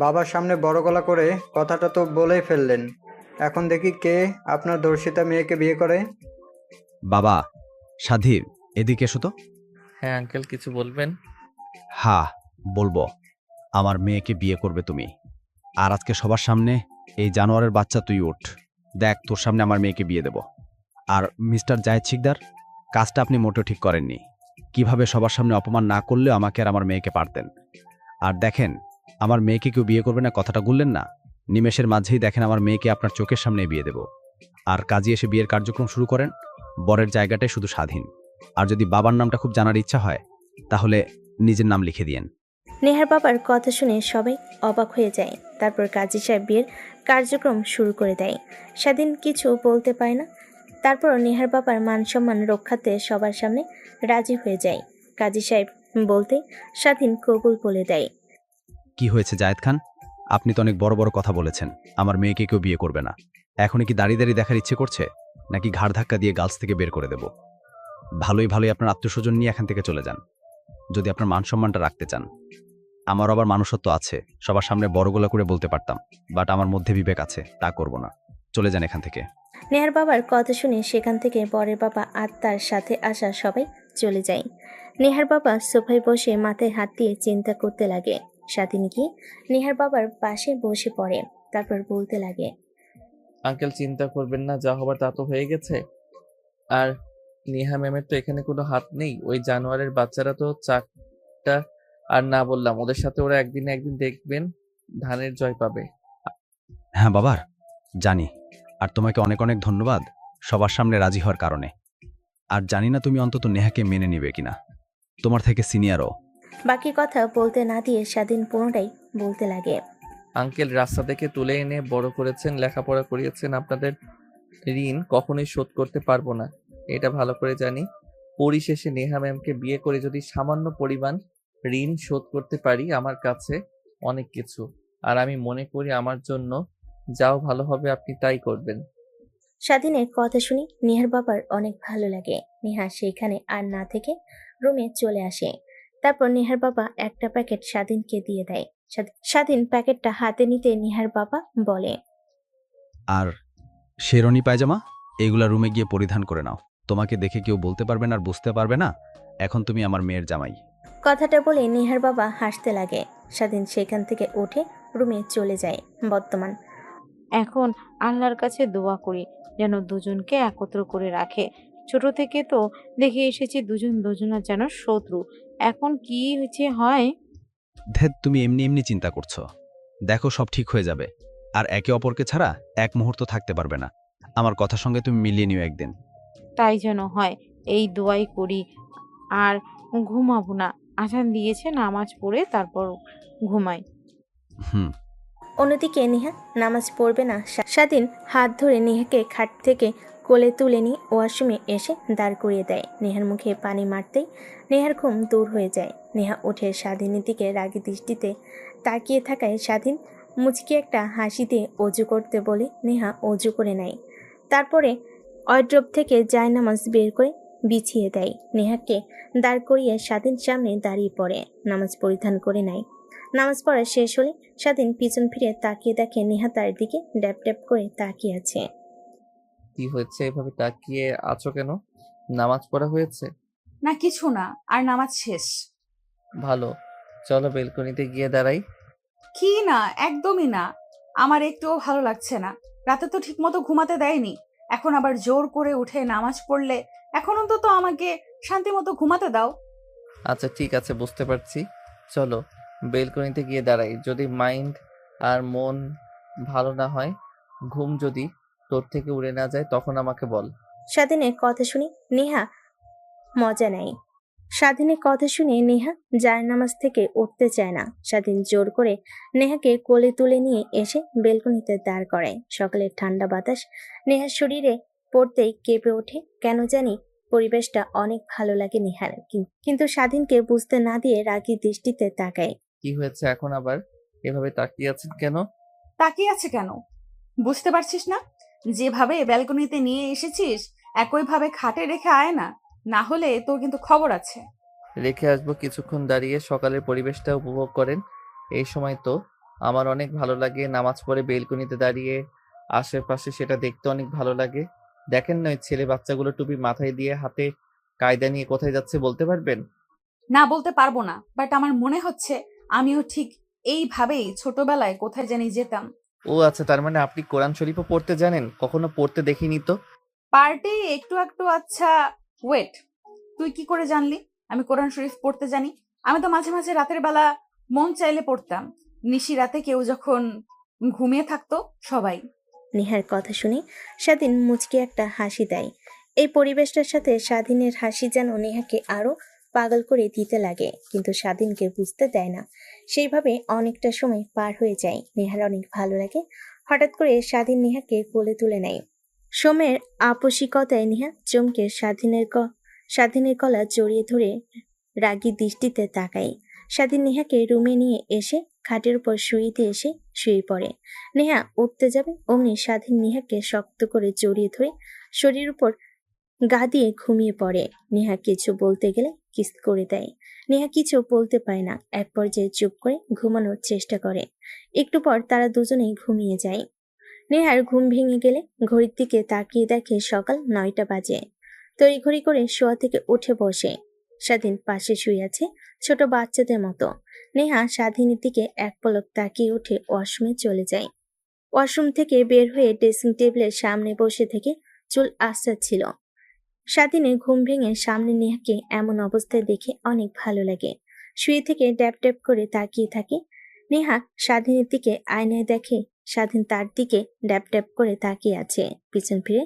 বাবার সামনে বড় গলা করে কথাটা তো বলেই ফেললেন। এখন দেখি কে আপনার ধর্ষিতা মেয়েকে বিয়ে করে। বাবা, সাধীর, এদিকে এসো তো। হ্যাঁ আঙ্কেল, কিছু বলবেন? হ্যাঁ, বলবো। আমার মেয়েকে বিয়ে করবে তুমি। আর আজকে সবার সামনে এই জানোয়ারের বাচ্চা তুই উঠ, দেখ তোর সামনে আমার মেয়েকে বিয়ে দেব। আর মিস্টার জায়েদ শিকদার, কাজটা আপনি মোটেও ঠিক করেননি। কিভাবে সবার সামনে অপমান না করলেও আমাকে আর আমার মেয়েকে পারতেন। আর দেখেন, আমার মেয়েকে কেউ বিয়ে করবে না কথাটা বললেন না, নিমেষের মাঝেই দেখেন আমার মেয়েকে আপনার চোখের সামনে বিয়ে দেব। আর কাজী এসে বিয়ের কার্যক্রম শুরু করেন। বরের জায়গাটাই শুধু স্বাধীন। আর যদি বাবার নামটা খুব জানার ইচ্ছা হয়, তাহলে নিজের নাম লিখে দিয়েন। নেহার বাবার কথা শুনে সবাই অবাক হয়ে যায়। তারপর কাজী সাহেব বিয়ের কার্যক্রম শুরু করে দেয়। স্বাধীন কিছু বলতে পারে না। তারপর নেহার বাবার মান সম্মান রক্ষাতে সবার সামনে রাজি হয়ে যায়। কাজী সাহেব বলতে স্বাধীন কবুল বলে দেয়। কি হয়েছে জায়েদ খান, আপনি তো অনেক বড় বড় কথা বলেছেন আমার মেয়েকে কেউ বিয়ে করবে না। এখনই কি দাঁড়িয়ে দাঁড়িয়ে দেখার ইচ্ছে করছে, নাকি ঘাড় ধাক্কা দিয়ে গার্লস থেকে বের করে দেব? ভালোই আপনার আত্মীয়স্বজন নিয়ে এখান থেকে চলে যান, যদি আপনার মান সম্মানটা রাখতে চান। আমার আবার মানুষত্ব আছে, সবার সামনে বড় গলা করে বলতে পারতাম, বাট আমার মধ্যে বিবেক আছে, তা করব না। চলে যান এখান থেকে। নেহার বাবার কথা শুনে সেখান থেকে বরের বাবা আর তার সাথে আসা সবাই চলে যায়। নেহার বাবা সোফায় বসে মাথায় হাত দিয়ে চিন্তা করতে লাগে। স্বাধীন গিয়ে নেহার বাবার পাশে বসে পড়ে, তারপর বলতে লাগে, আঙ্কেল চিন্তা করবেন না, যা হবার তা তো হয়ে গেছে। আর নেহা ম্যামের তো এখানে কোনো হাত নেই। ওই জানোয়ারের বাচ্চারা তো চাকটা, আর না বললাম, ওদের সাথে ওরা একদিন না একদিন দেখবেন ধানের জয় পাবে। হ্যাঁ বাবার, জানি। আর তোমাকে অনেক অনেক ধন্যবাদ সবার সামনে রাজি হওয়ার কারণে। আর জানি না তুমি অন্তত নেহাকে মেনে নিবে কিনা, তোমার থেকে সিনিয়রও। বাকি কথা বলতে না দিয়ে স্বাধীন পুনরায় বলতে লাগে, আঙ্কেল রাস্তা থেকে তুলে এনে বড় করেছেন, লেখাপড়া করিয়েছেন, আপনাদের ঋণ কখনোই শোধ করতে পারবো না, এটা ভালো করে জানি। পরিশেষে নেহা ম্যামকে বিয়ে করে যদি সামান্য পরিমাণ ঋণ শোধ করতে পারি, আমার কাছে অনেক কিছু। আর আমি মনে করি আমার জন্য যাও ভালো হবে, আপনি তাই করবেন। স্বাধীনের কথা শুনে নেহার বাবার অনেক ভালো লাগে। নেহা সেইখানে আর না থেকে রুমে চলে আসে। তারপর নেহার বাবা একটা প্যাকেট স্বাধীনকে দিয়ে দেয়। স্বাধীন প্যাকেটটা হাতে নিতে নেহার বাবা বলে, আর শেরনি পায়জামা এগুলা রুমে গিয়ে পরিধান করে নাও। তোমাকে দেখে কেউ বলতে পারবে না আর বুঝতে পারবে না এখন তুমি আমার মেয়ের জামাই। কথাটা বলে নেহার বাবা হাসতে লাগে। স্বাধীন সেখান থেকে উঠে রুমে চলে যায়। বর্তমান এখন আল্লাহর কাছে দোয়া করি যেন দুজনকে একত্র করে রাখে। ছোট থেকে তো দেখে এসেছি দুজন দুজনের যেন শত্রু। এখন কি হয়েছে হয়। ধ্যাত, তুমি এমনি এমনি চিন্তা করছো। দেখো, সব ঠিক হয়ে যাবে। আর একে অপরকে ছাড়া এক মুহূর্ত থাকতে পারবে না। আমার কথার সঙ্গে তুমি মিলিয়ে নিও একদিন। তাই যেন হয়, এই দোয়াই করি। আর ঘুমাবো না, আজান দিয়েছে, নামাজ পড়ে তারপর ঘুমাই। হুম। অন্যদিকে নেহা নামাজ পড়বে না। স্বাধীন হাত ধরে নেহাকে খাট থেকে কোলে তুলে নিয়ে ওয়াশরুমে এসে দাঁড় করিয়ে দেয়। নেহার মুখে পানি মারতেই নেহার ঘুম দূর হয়ে যায়। নেহা উঠে স্বাধীনের দিকে রাগী দৃষ্টিতে তাকিয়ে থাকায় স্বাধীন মুচকি একটা হাসি দিয়ে অজু করতে বলে নেহা অজু করে নেয়। তারপরে ওয়ার্ড্রোব থেকে জায়নামাজ বের করে বিছিয়ে দেয়। নেহাকে দাঁড় করিয়ে স্বাধীন সামনে দাঁড়িয়ে পড়ে, নামাজ পরিধান করে নেয়। নামাজ পড়া শেষ হলে স্বাধীন পিছন ফিরে তাকিয়ে দেখে নেহা তার দিকে ড্যাপ ড্যাপ করে তাকিয়ে আছে। কি হয়েছে, এভাবে তাকিয়ে আছো কেন? নামাজ পড়া হয়েছে? না কিছু না, আর নামাজ শেষ। ভালো, চলো বেলকনিতে গিয়ে দাঁড়াই। কি না, একদমই না। আমার একটুও ভালো লাগছে না। রাতে তো ঠিকমতো ঘুমাতে দেয়নি, এখন আবার জোর করে উঠে নামাজ পড়লে। এখন অন্তত আমাকে শান্তি মতো ঘুমাতে দাও। আচ্ছা ঠিক আছে, বুঝতে পারছি। চলো বেলকনিতে গিয়ে দাঁড়াই। যদি মাইন্ড আর মন ভালো না হয়, ঘুম যদি তোর থেকে উড়ে না যায়, তখন আমাকে বল। স্বাধীনের কথা শুনে নেহা মজা নেয়। স্বাধীনের কথা শুনে নেহা জায়নামাজ থেকে উঠতে চায় না। স্বাধীন জোর করে নেহাকে কোলে তুলে নিয়ে এসে বেলকনিতে দাঁড় করায়। সকালের ঠান্ডা বাতাস নেহার শরীরে পড়তেই কেঁপে ওঠে। কেন জানি পরিবেশটা অনেক ভালো লাগে নেহার। কিন্তু স্বাধীনকে বুঝতে না দিয়ে রাগী দৃষ্টিতে তাকায়। কি হয়েছে এখন আবার এভাবে তাকিয়ে আছেন কেন? তাকিয়ে আছে কেন বুঝতে পারছিস না? যেভাবে ব্যালকনিতে নিয়ে এসেছিস একইভাবে খাটে রেখে আয় না, না হলে তোর কিন্তু খবর আছে। রেখে আসবো, কিছুক্ষণ দাঁড়িয়ে সকালের পরিবেশটা উপভোগ করেন। এই সময় তো আমার অনেক ভালো লাগে, নামাজ পড়ে বেলকনিতে দাঁড়িয়ে আশেপাশে সেটা দেখতে অনেক ভালো লাগে। দেখেন না ওই ছেলে বাচ্চাগুলো টুপি মাথায় দিয়ে হাতে কায়দা নিয়ে কোথায় যাচ্ছে, বলতে পারবেন? না বলতে পারবো না, বাট আমার মনে হচ্ছে আমিও ঠিক এইভাবেই ছোটবেলায় কোথায় জানি যেতাম। ও আচ্ছা, তার মানে আপনি কোরআন শরীফও পড়তে জানেন? কখনো পড়তে দেখিনি তো। পার্টি একটু একটু। আচ্ছা ওয়েট, তুই কি করে জানলি আমি কোরআন শরীফ পড়তে জানি? আমি তো মাঝে মাঝে রাতের বেলা মন চাইলে পড়তাম, নিশি রাতে কেউ যখন ঘুমিয়ে থাকতো সবাই। নেহার কথা শুনে স্বাধীন মুচকি একটা হাসি দেয়। এই পরিবেশটার সাথে স্বাধীনের হাসি যেন নেহাকে আরো পাগল করে দিতে লাগে, কিন্তু স্বাধীনকে বুঝতে দেয় না। সেইভাবে অনেকটা সময় পার হয়ে যায়। নেহার অনেক ভালো লাগে। হঠাৎ করে স্বাধীন নেহাকে কোলে তুলে নেয়। সোমের আপসিকতায় নেহা চমকে স্বাধীনের গলা জড়িয়ে ধরে রাগী দৃষ্টিতে তাকায়। স্বাধীন নেহাকে রুমে নিয়ে এসে খাটের উপর শুইতে এসে শুয়ে পড়ে। নেহা উঠতে যাবে অমনি স্বাধীন নেহাকে শক্ত করে জড়িয়ে ধরে শরীর উপর গা দিয়ে ঘুমিয়ে পড়ে। নেহা কিছু বলতে গেলে কিস করে দেয়। নেহা কিছু বলতে পারে না, এক পর্যায়ে চুপ করে ঘুমানোর চেষ্টা করে। একটু পর তারা দুজনেই ঘুমিয়ে যায়। নেহার ঘুম ভেঙে গেলে ঘড়ির দিকে তাকিয়ে দেখে সকাল 9টা বাজে। তড়িঘড়ি করে শোয়া থেকে উঠে বসে। স্বাধীন পাশে শুয়ে আছে ছোট বাচ্চাদের মতো। নেহা স্বাধীনের দিকে এক পলক তাকিয়ে উঠে ওয়াশরুমে চলে যায়। ওয়াশরুম থেকে বের হয়ে ড্রেসিং টেবিলের সামনে বসে থেকে চুল আঁচড়াচ্ছিল। স্বাধীনের ঘুম ভেঙে সামনে নেহাকে এমন অবস্থায় দেখে অনেক ভালো লাগে। শুয়ে থেকে ড্যাপ ড্যাপ করে তাকিয়ে থাকে। নেহা স্বাধীনের দিকে আয়নায় দেখে স্বাধীন তার দিকে ড্যাপ ড্যাপ করে তাকিয়ে আছে। পিছন ফিরে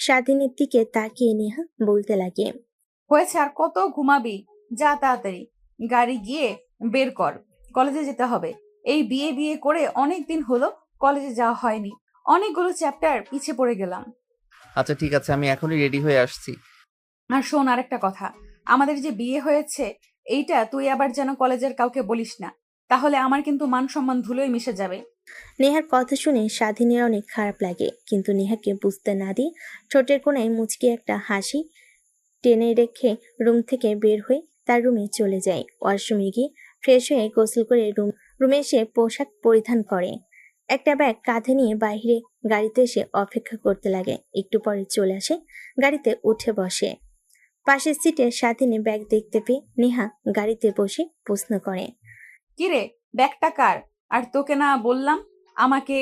স্বাধীনের দিকে তাকিয়ে নেহা বলতে লাগে, হয়েছে, আর কত ঘুমাবি? যা তাড়াতাড়ি গাড়ি গিয়ে বের কর, কলেজে যেতে হবে। এই বিয়ে বিয়ে করে অনেক দিন হলো কলেজে যাওয়া হয়নি, অনেকগুলো চ্যাপ্টার পিছিয়ে পড়ে গেলাম। আচ্ছা ঠিক আছে, আমি এখনই রেডি হয়ে আসছি। আর শোন আরেকটা কথা, আমাদের যে বিয়ে হয়েছে এইটা তুই আবার যেন কলেজের কাউকে বলিস না, তাহলে আমার কিন্তু মান সম্মান ধুলোয় মিশে যাবে। নেহার কথা শুনে স্বাধীনের অনেক খারাপ লাগে, কিন্তু নেহাকে বুঝতে না দিয়ে ঠোঁটের কোণায় মুচকি একটা হাসি টেনে রেখে রুম থেকে বের হয়ে তার রুমে চলে যায়। ওয়াশরুমে গিয়ে ফ্রেশ হয়ে গোসল করে রুমে এসে পোশাক পরিধান করে। একটা ব্যাগ কাঁধে নিয়ে বাইরে গাড়িতে এসে অপেক্ষা করতে লাগে। একটু পরে চলে আসে, গাড়িতে উঠে বসে। পাশের সিটে স্বাধীনে ব্যাগ দেখতে পেয়ে নেহা গাড়িতে বসে প্রশ্ন করে। কিরে, ব্যাগটা কার? আর তোকে না বললাম আমাকে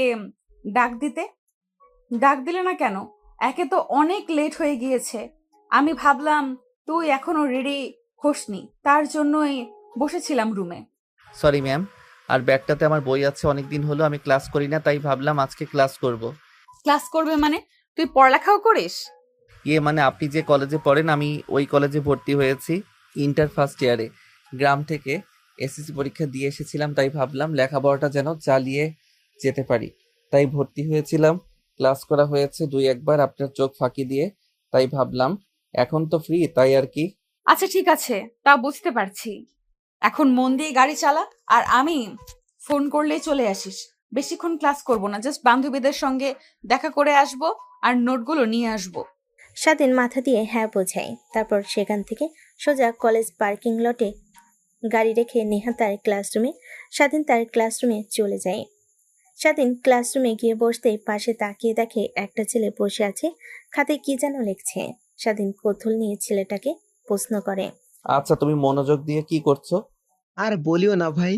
ডাক দিতে? ডাক দিলে না কেন? একে তো অনেক লেট হয়ে গিয়েছে। আমি ভাবলাম তুই এখনো রেডি হোসনি, তার জন্যই বসেছিলাম রুমে। সরি ম্যাম, আর ব্যাগটাতে আমার বই আছে, অনেক দিন হলো আমি ক্লাস করি না, তাই ভাবলাম আজকে ক্লাস করব। ক্লাস করবে মানে? তুই পড়ালেখাও করিস? মানে আপনি যে কলেজে পড়েন, আমি ওই কলেজে ভর্তি হয়েছি ইন্টার ফার্স্ট ইয়ারে। গ্রাম থেকে এসএসসি পরীক্ষা দিয়ে এসেছিলাম, তাই ভাবলাম লেখাপড়াটা যেন চালিয়ে যেতে পারি, তাই ভর্তি হয়েছিলাম। ক্লাস করা হয়েছে 2-1 বার আপনার চোখ ফাঁকি দিয়ে, তাই ভাবলাম এখন তো ফ্রি, তাই আর কি। আচ্ছা ঠিক আছে, তা বুঝতে পারছি। এখন মন দিয়ে গাড়ি চালা, আর আমি ফোন করলেই চলে আসিস। বেশিক্ষণ ক্লাস করব না, জাস্ট বান্ধবীদের সঙ্গে দেখা করে আসব আর নোটগুলো নিয়ে আসব। স্বাধীন মাথা দিয়ে হ্যাঁ বোঝায়। তারপর সেখান থেকে সোজা কলেজ পার্কিং লটে গাড়ি রেখে নেহা তার ক্লাসরুমে, স্বাধীন তার ক্লাসরুমে চলে যায়। স্বাধীন ক্লাসরুমে গিয়ে বসতেই পাশে তাকিয়ে দেখে একটা ছেলে বসে আছে, খাতে কি যেন লিখছে। স্বাধীন কৌতূহল নিয়ে ছেলেটাকে প্রশ্ন করে। আচ্ছা, তুমি মনোযোগ দিয়ে কি করছো? আর বলিও না ভাই,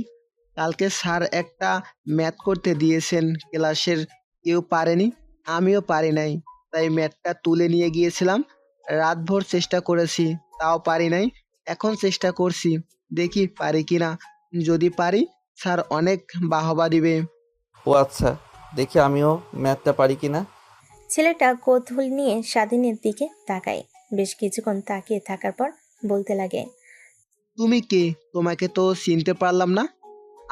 কালকে স্যার একটা ম্যাথ করতে দিয়েছেন, ক্লাসের কেউ পারেনি, আমিও পারি নাই, তাই ম্যাথটা তুলে নিয়ে গিয়েছিলাম। রাতভর চেষ্টা করেছি, তাও পারি নাই। এখন চেষ্টা করছি, দেখি পারি কিনা। যদি পারি স্যার অনেক বাহবা দিবে। ও আচ্ছা, দেখি আমিও ম্যাথটা পারি কিনা। ছেলেটা কৌতূহল নিয়ে স্বাধীনের দিকে তাকায়। বেশ কিছুক্ষণ তাকিয়ে থাকার পর বলতে লাগে। তুমি কে? তোমাকে তো চিনতে পারলাম না।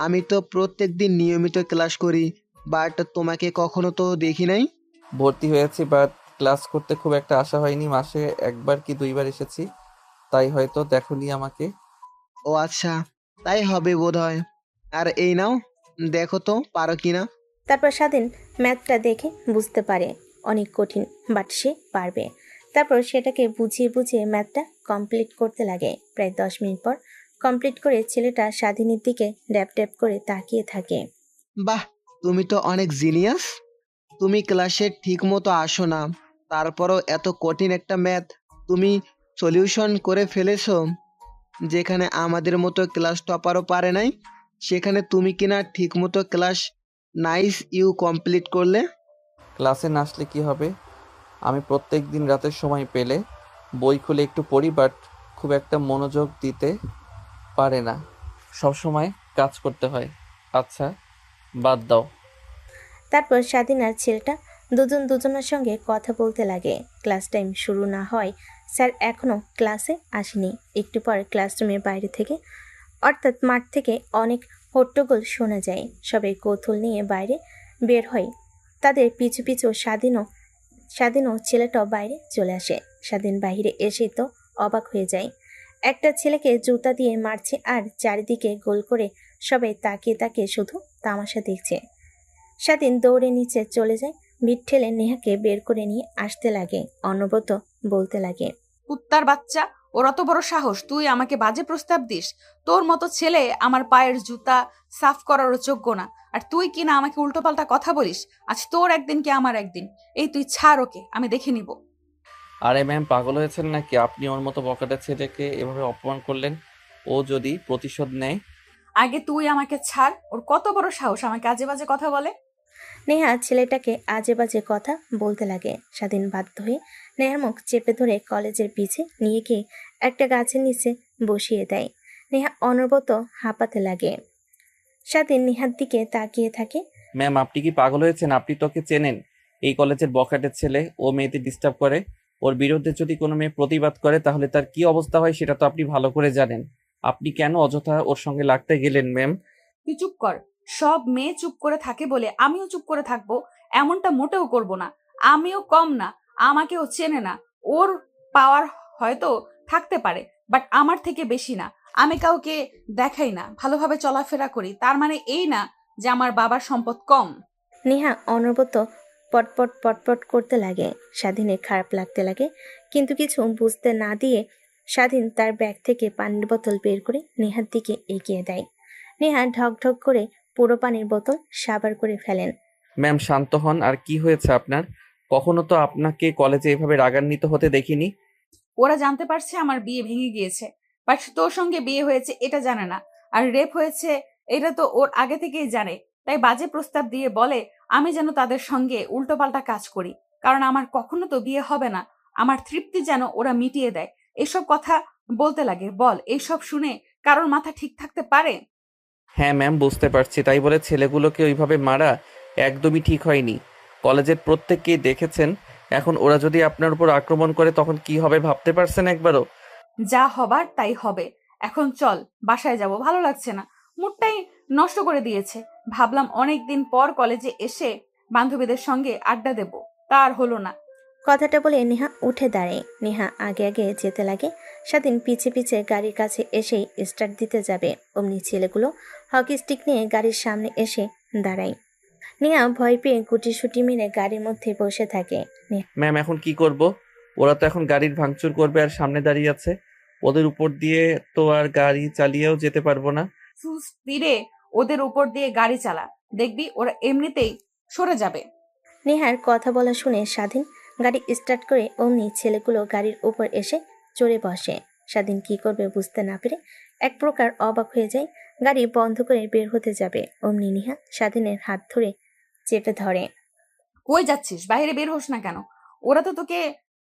আমি তো প্রত্যেকদিন নিয়মিত ক্লাস করি, বাট তোমাকে কখনো তো দেখি নাই। ভর্তি হয়েছি, বাট ক্লাস করতে খুব একটা আশা হয়নি, মাসে 1 বার কি 2 বার এসেছি, তাই হয়তো দেখোনি আমাকে। ও আচ্ছা, তাই হবে বোধহয়। আর এই নাও, দেখো তো পারো কিনা। তারপর স্বাধীন ম্যাথটা দেখে বুঝতে পারে অনেক কঠিন, বাট সে পারবে। তারপর সেটাকে বুঝিয়ে বুঝিয়ে ম্যাথটা কমপ্লিট করতে লাগে। প্রায় 10 মিনিট পর কমপ্লিট করে ছেলেটা স্বাধীনের দিকে ড্যাপ ড্যাপ করে তাকিয়ে থাকে। বাহ, তুমি তো অনেক জিনিয়াস। তুমি ক্লাসে ঠিক মতো আসো না, তারপরও এত কঠিন একটা ম্যাথ তুমি সলিউশন করে ফেলেছো। যেখানে আমাদের মতো ক্লাস টপারও পারে নাই, সেখানে তুমি কিনা ঠিক মতো ক্লাস নাইস ইউ কমপ্লিট করলে। ক্লাসে না আসলে কি হবে? আমি প্রত্যেক দিন রাতের সময় পেলে বই খুলে একটু পড়ি, বাট খুব একটা মনোযোগ দিতে পারে না, সব সময় কাজ করতে হয়। আচ্ছা, বাদ দাও। তারপর স্বাধীন আর ছেলেটা দুজন দুজনের সঙ্গে কথা বলতে লাগে। ক্লাস টাইম শুরু না হয় স্যার এখনও ক্লাসে আসেনি। একটু পর ক্লাসরুমের বাইরে থেকে, অর্থাৎ মাঠ থেকে অনেক হট্টগোল শোনা যায়। সবাই কৌতূহল নিয়ে বাইরে বের হয়। তাদের পিছু পিছু স্বাধীনও ছেলেটাও বাইরে চলে আসে। স্বাধীন বাইরে এসে তো অবাক হয়ে যায়। একটা ছেলেকে জুতা দিয়ে মারছে, আর চারিদিকে গোল করে সবাই তাকিয়ে তাকিয়ে শুধু তামাশা দেখছে। স্বাধীন দৌড়ে নিচে চলে যায়, ভিড় ঠেলে নেহাকে বের করে নিয়ে আসতে লাগে। অনবরত বলতে লাগে। কুত্তার বাচ্চা, ওর অত বড় সাহস, তুই আমাকে বাজে প্রস্তাব দিস? তোর মতো ছেলে আমার পায়ের জুতা সাফ করারও যোগ্য না, আর তুই কিনা আমাকে উল্টোপাল্টা কথা বলিস। আজ তোর একদিন কি আমার একদিন। এই তুই ছাড় ওকে, আমি দেখে নিব। আরে ম্যাম, পাগল হয়েছেন নাকি? আপনি ওর মতো বকাটে ছেলেকে এভাবে অপমান করলেন, ও যদি প্রতিশোধ নেয়। আগে তুই আমাকে ছাড়, ওর কত বড় সাহস আমাকে আজে বাজে কথা বলে। নেহা ছেলেটাকে আজে বাজে কথা বলতে লাগে। স্বাধীন বাধ্য হয়ে নেহার মুখ চেপে ধরে কলেজের পিছে নিয়ে গিয়ে একটা গাছের নিচে বসিয়ে দেয়। নেহা অনবরত হাঁপাতে লাগে। স্বাধীন নেহার দিকে তাকিয়ে থাকে। ম্যাম, আপনি কি পাগল হয়েছেন? আপনি তোকে চেনেন? এই কলেজের বখাটের ছেলে, ও মেয়েদের ডিস্টার্ব করে। ওর বিরুদ্ধে যদি কোনো মেয়ে প্রতিবাদ করে তাহলে তার কি অবস্থা হয় সেটা তো আপনি ভালো করে জানেন। আপনি কেন অযথা ওর সঙ্গে লাগতে গেলেন ম্যাম? তুই চুপ কর। সব মেয়ে চুপ করে থাকে বলে আমিও চুপ করে থাকবো এমনটা মোটেও করব না। আমিও কম না, আমাকেও চেনে না। ওর পাওয়ার হয়তো থাকতে পারে, বাট আমার থেকে বেশি না। আমি কাউকে দেখাই না, ভালোভাবে চলাফেরা করি, তার মানে এই না যে আমার বাবার সম্পদ কম। নেহা অনবরত পটপট পটপট করতে লাগে। স্বাধীনের খারাপ লাগতে লাগে, কিন্তু কিছু বুঝতে না দিয়ে স্বাধীন তার ব্যাগ থেকে পানির বোতল বের করে নেহার দিকে এগিয়ে দেয়। নেহা ঢক ঢক করে পুরো পানির বোতল সাবার করে ফেলেন। ম্যাম শান্ত হন। আর কি হয়েছে আপনার? কখনো তো আপনাকে কলেজে এভাবে রাগান্বিত হতে দেখিনি। ওরা জানতে পারছে আমার বিয়ে ভেঙে গিয়েছে, বাট তোর সঙ্গে বিয়ে হয়েছে এটা জানে না। আর রেপ হয়েছে এটা তো ওর আগে থেকেই জানে, তাই বাজে প্রস্তাব দিয়ে বলে আমি যেন তাদের সঙ্গে উল্টোপাল্টা কাজ করি, কারণ আমার কখনো তো বিয়ে হবে না, আমার তৃপ্তি যেন ওরা মিটিয়ে দেয়। এসব কথা বলতে লাগে। বল, এইসব শুনে কারোর মাথা ঠিক থাকতে পারে? হ্যাঁ ম্যাম, বুঝতে পারছি, তাই বলে ছেলেগুলোকে ওইভাবে মারা একদমই ঠিক হয়নি। কলেজের প্রত্যেককেই দেখেছেন। এখন ওরা যদি আপনার উপর আক্রমণ করে তখন কি হবে ভাবতে পারছেন একবারও? যা হবার তাই হবে। এখন চল, বাসায় যাব, ভালো লাগছে না, মুডটাই নষ্ট করে দিয়েছে। ভাবলাম অনেক দিন পর কলেজে এসে বান্ধবীদের সঙ্গে আড্ডা দেব, তা আর হলো না। কথাটা বলে নেহা উঠে দাঁড়ায়। নেহা আগে আগে যেতে লাগে। স্বাধীন পিছে পিছে গাড়ির কাছে এসেই স্টার্ট দিতে যাবে, অমনি ছেলেগুলো হকি স্টিক নিয়ে গাড়ির সামনে এসে দাঁড়ায়। নেহা ভয় পেয়ে গুটিসুটি মেরে গাড়ির মধ্যে বসে থাকে। ম্যাম, এখন কি করব? ওরা তো এখন গাড়ির ভাঙচুর করবে আর সামনে দাঁড়িয়ে আছে। ওদের উপর দিয়ে তো আর গাড়ি চালিয়েও যেতে পারবো না। সুস্থিরে ওদের উপর দিয়ে গাড়ি চালা, দেখবি ওরা এমনিতেই সরে যাবে। নেহার কথা বলা শুনে স্বাধীন গাড়ি স্টার্ট করে অমনি ছেলেগুলো গাড়ির উপর এসে চড়ে বসে। স্বাধীন কি করবে বুঝতে না পেরে এক প্রকার অবাক হয়ে যায়। গাড়ি বন্ধ করে বের হতে যাবে, অমনি নেহা স্বাধীনের হাত ধরে চেপে ধরে। কই যাচ্ছিস? বাইরে বের হোস না কেন? ওরা তো তোকে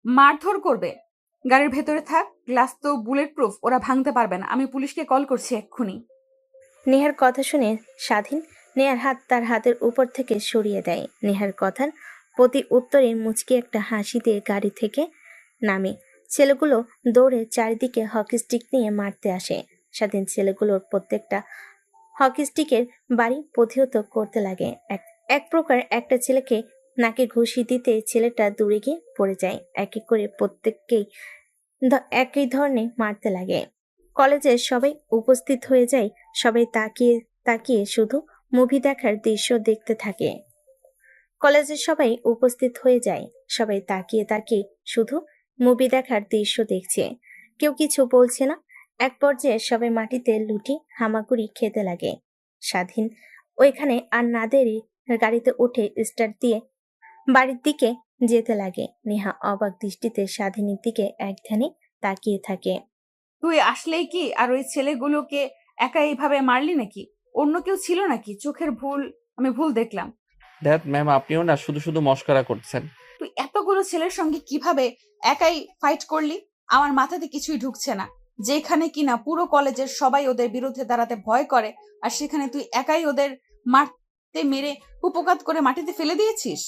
মারধর করবে। গাড়ির ভেতরে থাক, গ্লাস তো বুলেট প্রুফ, ওরা ভাঙতে পারবে না। আমি পুলিশকে কল করছি এক্ষুনি। নেহার কথা শুনে স্বাধীন নেহার হাত তার হাতের উপর থেকে সরিয়ে দেয়। নেহার কথার প্রতি উত্তরে মুচকি একটা হাসি দিয়ে গাড়ি থেকে নামে। ছেলেগুলো দৌড়ে চারিদিকে হকি স্টিক নিয়ে মারতে আসে। স্বাধীন ছেলেগুলোর প্রত্যেকটা হকি স্টিকের বাড়ি প্রতিহত করতে লাগে। এক প্রকার একটা ছেলেকে নাকে ঘুষি দিতে ছেলেটা দূরে গিয়ে পড়ে যায়। এক এক করে প্রত্যেককেই একই ধরনের মারতে লাগে। কলেজের সবাই উপস্থিত হয়ে যায়। সবাই তাকিয়ে তাকিয়ে শুধু মুভি দেখার দৃশ্য দেখতে থাকে। কলেজের সবাই উপস্থিত হয়ে যায়। সবাই তাকিয়ে তাকিয়ে শুধু মুভি দেখার দৃশ্য দেখছে, কেউ কিছু বলছে না। এক পর্যায়ে সবাই মাটিতে লুটি হামাগুড়ি খেতে লাগে। স্বাধীন ওইখানে আর না দেরি গাড়িতে উঠে স্টার্ট দিয়ে বাড়ির দিকে যেতে লাগে। নেহা অবাক দৃষ্টিতে স্বাধীনের দিকে এক ধ্যানে তাকিয়ে থাকে। তুই আসলেই কি আর ওই ছেলেগুলোকে একা এইভাবে মারলি নাকি? অন্য কেউ ছিল নাকি? চোখের ভুল, আমি ভুল দেখলাম। দ্যাট ম্যাম, আপনিও না শুধু শুধু মস্করা করছেন। তুই এতগুলো ছেলের সঙ্গে কিভাবে একাই ফাইট করলি? আমার মাথাতে কিছুই ঢুকছে না। যেখানে কিনা পুরো কলেজের সবাই ওদের বিরুদ্ধে দাঁড়াতে ভয় করে, আর সেখানে তুই একাই ওদের মারতে মেরে কুপকাত করে মাটিতে ফেলে দিয়েছিস।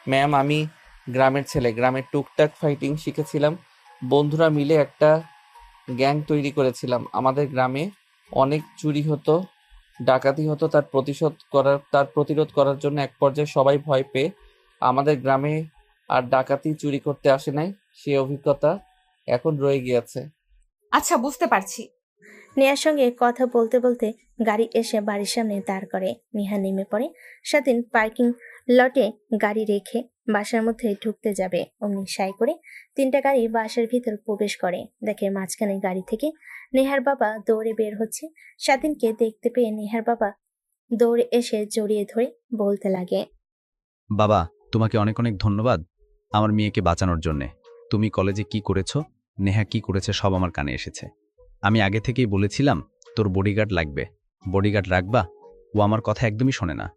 ম্যাম, আমি গ্রামের ছেলে, গ্রামের টুকটাক ফাইটিং শিখেছিলাম। বন্ধুরা মিলে একটা গ্যাং তৈরি করেছিলাম। আমাদের গ্রামে অনেক চুরি হতো, ডাকাতি হতো। তার প্রতিরোধ করার জন্য এক পর্যায়ে সবাই ভয় পেয়ে আমাদের গ্রামে আর ডাকাতি চুরি করতে আসে নাই। সেই অভিজ্ঞতা এখন রয়ে গিয়েছে। আচ্ছা, বুঝতে পারছি। নেহার সঙ্গে কথা বলতে বলতে গাড়ি এসে বাড়ির সামনে দাঁড় করে। নেহা নেমে পড়ে। স্বাধীন পার্কিং লটে গাড়ি রেখে বাসার মধ্যে ঢুকতে যাবে, অমনি সাই করে তিনটা গাড়ি বাসার ভিতর প্রবেশ করে। দেখে মাঝখানে গাড়ি থেকে নেহার বাবা দৌড়ে বের হচ্ছে। স্বাধীনকে দেখতে পেয়ে নেহার বাবা দৌড়ে এসে জড়িয়ে ধরে বলতে লাগে, বাবা, তোমাকে অনেক অনেক ধন্যবাদ আমার মেয়েকে বাঁচানোর জন্যে। তুমি কলেজে কি করেছো, নেহা কি করেছে সব আমার কানে এসেছে। আমি আগে থেকেই বলেছিলাম তোর বডিগার্ড লাগবে, বডিগার্ড রাখবা। ও আমার কথা একদমই শোনে না।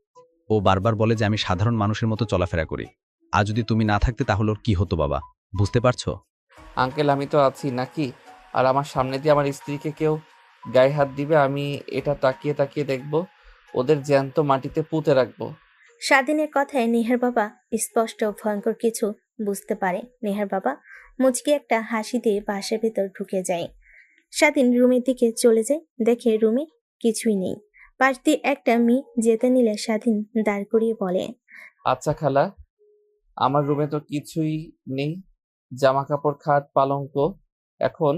ও বারবার বলে যে আমি সাধারণ মানুষের মতো চলাফেরা করি। আর যদি তুমি না থাকতে তাহলে ওর কি হতো বাবা, বুঝতে পারছো? আঙ্কেল, আমি তো আছি নাকি? আর আমার সামনে দিয়ে আমার স্ত্রীকে কেউ গায়ে হাত দিবে, আমি এটা তাকিয়ে তাকিয়ে দেখব। ওদের জ্যান্ত মাটিতে পুঁতে রাখবো। স্বাধীনের কথায় নেহার বাবা স্পষ্ট ভয়ঙ্কর কিছু বুঝতে পারে। নেহার বাবা মুচকি একটা হাসি দিয়ে বাসার ভেতর ঢুকে যায়। স্বাধীন রুমের দিকে চলে যায়, দেখে রুমে কিছুই নেই। পাশ দিয়ে একটা মেয়ে যেতে নিলে স্বাধীন দাঁড় করিয়ে বলে, আচ্ছা খালা, আমার রুমে তো কিছুই নেই, জামা কাপড়, খাট, পালঙ্ক। এখন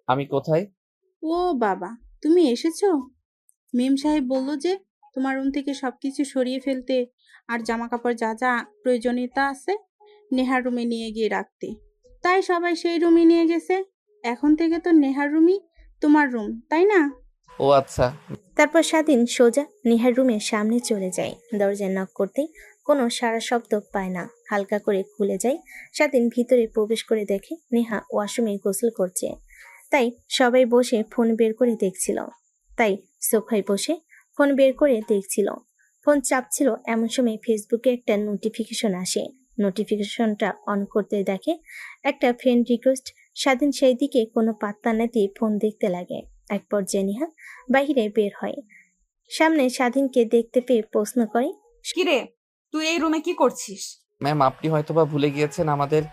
আমি কোথায়? ও বাবা, তুমি এসেছো? মেম সাহেব বলল যে তোমার রুম থেকে সবকিছু সরিয়ে ফেলতে আর জামা কাপড় যা যা প্রয়োজনীয়তা আছে নেহার রুমে নিয়ে গিয়ে রাখতে। তাই সবাই সেই রুমে নিয়ে গেছে। এখন থেকে তো নেহার রুমই তোমার রুম, তাই না? ও আচ্ছা। তারপর স্বাধীন সোজা নেহার রুমের সামনে চলে যায়। দরজায় নক করতেই কোনো সারা শব্দ পায় না। হালকা করে খুলে যায়। স্বাধীন ভিতরে প্রবেশ করে দেখে নেহা ওয়াশরুমে গোসল করছে। তাই সবাই বসে ফোন বের করে দেখছিল। ফোন চাপছিল, এমন সময় ফেসবুকে একটা নোটিফিকেশন আসে। নোটিফিকেশনটা অন করতে দেখে একটা ফ্রেন্ড রিকোয়েস্ট। স্বাধীন সেই দিকে কোনো পাত্তা না দিয়ে ফোন দেখতে লাগে। এক পর্যায়ে নেহা বাইরে বের হয়। সামনে স্বাধীনকে দেখতে পেয়ে প্রশ্ন করে, কিরে, তুই এই রুমে কি করছিস? ম্যাম, আপনি হয়তোবা ভুলে গিয়েছেন আমাদের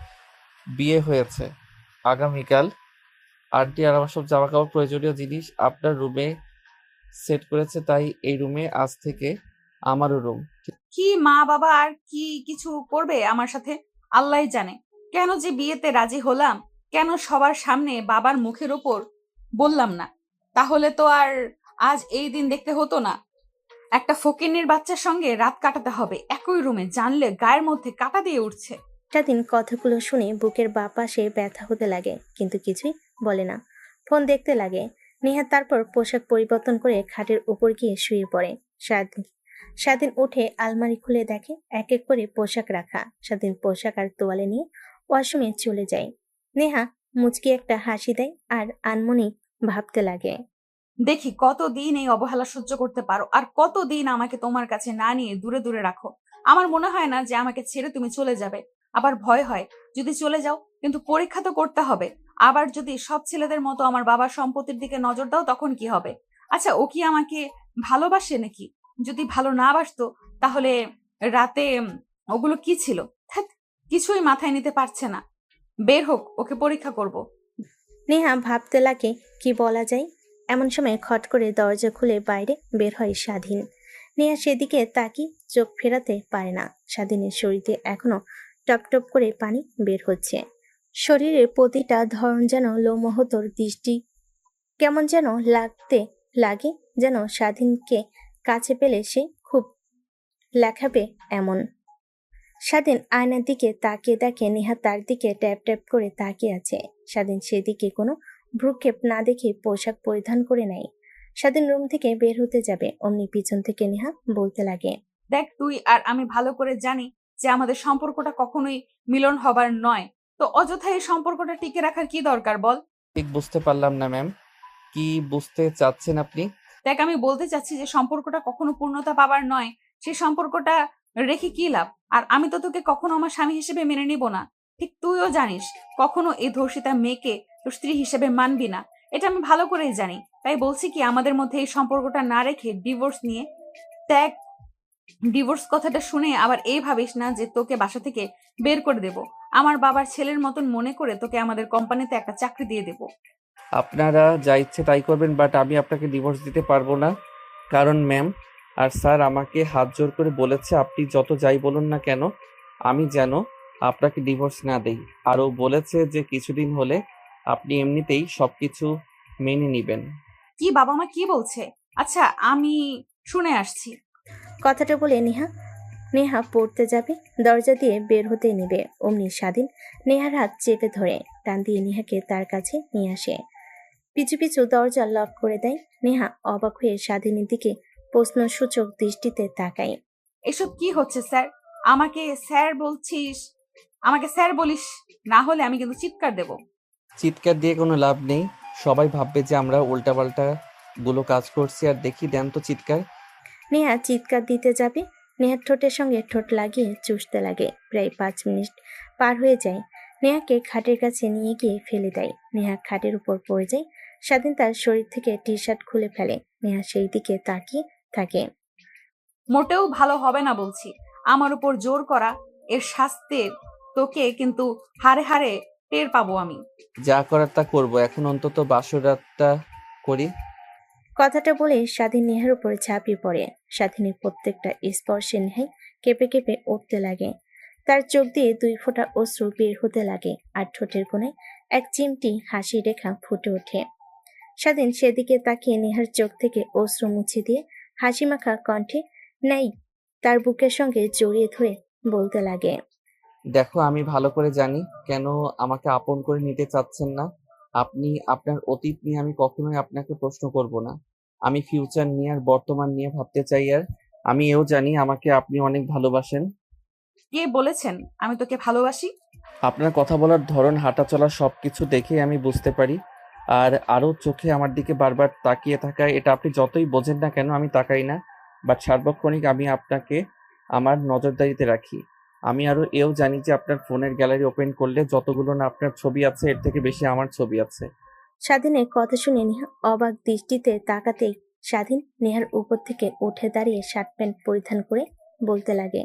বিয়ে হয়েছে আগামীকাল। আন্টি আর আমার সব জামা কাপড় প্রয়োজনীয় জিনিস আপনার রুমে সেট করেছে, তাই এই রুমে আজ থেকে আমারও রুম। কি মা বাবা আর কি কিছু করবে আমার সাথে? আল্লাহই জানে কেন যে বিয়েতে রাজি হলাম, কেন সবার সামনে বাবার মুখের ওপর বললাম না। তাহলে তো আর আজ এই দিন দেখতে হতো না। একটা ফকিন্নির বাচ্চার সঙ্গে রাত কাটাতে হবে একই রুমে, জানলে গায়ের মধ্যে কাঁটা দিয়ে উঠছে। স্বাধীন কথাগুলো শুনে বুকের বাঁ পাশে ব্যথা হতে লাগে, কিন্তু কিছুই বলে না। ফোন দেখতে লাগে। নেহা তারপর পোশাক পরিবর্তন করে খাটের উপর গিয়ে শুয়ে পড়ে। স্বাধীন উঠে আলমারি খুলে দেখে এক এক করে পোশাক রাখা। স্বাধীন পোশাক আর তোয়ালে নিয়ে ওয়াশরুমে চলে যায়। নেহা মুচকি একটা হাসি দেয় আর আনমনি ভাবতে লাগে, দেখি কতদিন এই অবহেলা সহ্য করতে পারো, আর কতদিন আমাকে তোমার কাছে না নিয়ে দূরে দূরে রাখো। আমার মনে হয় না যে আমাকে ছেড়ে তুমি চলে যাবে। আবার ভয় হয় যদি চলে যাও, কিন্তু পরীক্ষা তো করতে হবে। আবার যদি সব ছেলেদের মতো আমার বাবার সম্পত্তির দিকে নজর দাও, তখন কি হবে? আচ্ছা, ও কি আমাকে ভালোবাসে নাকি? যদি ভালো না বাসতো তাহলে রাতে ওগুলো কি ছিল? ধ্যাৎ, কিছুই মাথায় নিতে পারছে না। বের হোক, ওকে পরীক্ষা করব। নেহা ভাবতে লাগে কি বলা যায়। এমন সময় খট করে দরজা খুলে বাইরে বের হয় স্বাধীন। নেহা সেদিকে তাকি চোখ ফেরাতে পারে না। স্বাধীনের শরীরে এখনো টপ টপ করে পানি বের হচ্ছে। শরীরের প্রতিটা ধরন যেন লোমহতর, দৃষ্টি কেমন যেন লাগতে লাগে, যেন স্বাধীনকে কাছে পেলে সে খুব লেখাবে এমন। স্বাধীন আয়নার দিকে তাকিয়ে দেখে নেহা তার দিকে ট্যাপ ট্যাপ করে তাকিয়ে আছে। স্বাধীন সেদিকে কোনো ভ্রুক্ষেপ না দেখে পোশাক পরিধান করে নেয়। স্বাধীন রুম থেকে বের হতে যাবে, অমনি পিছন থেকে নেহা বলতে লাগে, দেখ, তুই আর আমি ভালো করে জানি যে আমাদের সম্পর্কটা কখনোই মিলন হবার নয়। তো অযথা এই সম্পর্কটা টিকে রাখার কি দরকার বল? ঠিক বুঝতে পারলাম না ম্যাম, কি বুঝতে চাচ্ছেন আপনি? দেখ, আমি বলতে চাচ্ছি যে সম্পর্কটা কখনো পূর্ণতা পাবার নয়। সেই সম্পর্কটা রেখে কি লাভ? আর আমি তো তোকে কখনো আমার স্বামী হিসেবে মেনে নিব না। ঠিক তুইও জানিস কখনো এই ধর্ষিতা মেয়েকে তোর স্ত্রী হিসেবে মানবি না। এটা আমি ভালো করেই জানি। তাই বলছি কি, আমাদের মধ্যে এই সম্পর্কটা না রেখে ডিভোর্স নিয়ে ত্যাগ। ডিভোর্স কথাটা শুনে আবার এই ভাবিস না যে তোকে বাসা থেকে বের করে দেব। আমার বাবার ছেলের মতন মনে করে তোকে আমাদের কোম্পানিতে একটা চাকরি দিয়ে দেব। আপনারা যা ইচ্ছে তাই করবেন, বাট আমি আপনাকে ডিভোর্স দিতে পারবো না। কারণ ম্যাম আর স্যার আমাকে হাত জোর করে বলেছে আপনি যত যাই বলুন না কেন আমি যেন আপনাকে ডিভোর্স না দেই। আরও বলেছে যে কিছুদিন হলে আপনি এমনিতেই সবকিছু মেনে নেবেন। কি বাবা মা কি বলছে? আচ্ছা, আমি শুনে আসছি। কথাটা বলে নেহা পড়তে যাবে, দরজা দিয়ে বের হতে নেবে, অমনি স্বাধীন নেহার হাত চেপে ধরে টান দিয়ে নেহাকে তার কাছে নিয়ে আসে। পিছু পিছু দরজা লক করে দেয়। নেহা অবাক হয়ে স্বাধীনের দিকে প্রশ্নসূচক দৃষ্টিতে তাকায়। এসব কি হচ্ছে স্যার? আমাকে স্যার বলছিস? আমাকে স্যার বলিস না হলে আমি কিন্তু চিৎকার দেব। চিৎকার দিয়ে কোনো লাভ নেই, সবাই ভাববে যে আমরা উল্টাপাল্টা গুলো কাজ করছি। আর দেখি দেন তো চিৎকার। নেহা চিৎকার দিতে যাবে, নেহার ঠোঁটের সঙ্গে ঠোঁট লাগিয়ে চুষতে লাগে। প্রায় 5 মিনিট পার হয়ে যায়। নেহাকে খাটের কাছে নিয়ে গিয়ে ফেলে দেয়। নেহা খাটের উপর পড়ে যায়। স্বাধীন তার শরীর থেকে টি শার্ট খুলে ফেলে। নেহা সেই দিকে তাকিয়ে থাকে। মোটেও ভালো হবে না বলছি। আমার উপর জোর করা এর শাস্তির তোকে কিন্তু হারে হারে টের পাবো আমি। যা করার তা করবো, এখন অন্তত বাসর রাতটা করি। কথাটা বলে স্বাধীন নেহার উপর ঝাঁপিয়ে পড়ে। স্বাধীনের প্রত্যেকটা স্পর্শে নেহাই কেঁপে কেঁপে উঠতে লাগে। তার চোখ দিয়ে 2 ফোঁটা অশ্রু বের হতে লাগে, আর ঠোঁটের কোণে এক চিমটি হাসি রেখা ফুটে ওঠে। স্বাধীন সেদিকে তাকিয়ে নেহার চোখ থেকে অশ্রু মুছে দিয়ে হাসি মাখা কণ্ঠে নাই তার বুকের সঙ্গে জড়িয়ে ধরে বলতে লাগে, দেখো, আমি ভালো করে জানি কেন আমাকে আপন করে নিতে চাচ্ছেন না আপনি। আপনার অতীত নিয়ে আমি কখনোই আপনাকে প্রশ্ন করব না। আমি ফিউচার নিয়ে আর বর্তমান নিয়ে ভাবতে চাই। আর আমি এও জানি আমাকে আপনি অনেক ভালোবাসেন। কে বলেছেন আমি তোকে ভালোবাসি? আপনার কথা বলার ধরন, হাঁটাচলা সবকিছু দেখেই আমি বুঝতে পারি। আর আরও চোখে আমার দিকে বারবার তাকিয়ে থাকায়, এটা আপনি যতই বোঝেন না কেন আমি তাকাই না। বাট সার্বক্ষণিক আমি আপনাকে আমার নজরদারিতে রাখি। আমি আরও এও জানি যে আপনার ফোনের গ্যালারি ওপেন করলে যতগুলো না আপনার ছবি আছে, এর থেকে বেশি আমার ছবি আছে। স্বাধীনের কথা শুনে নেহা অবাক দৃষ্টিতে তাকাতেই স্বাধীন নেহার উপর থেকে উঠে দাঁড়িয়ে শার্ট প্যান্ট পরিধান করে বলতে লাগে।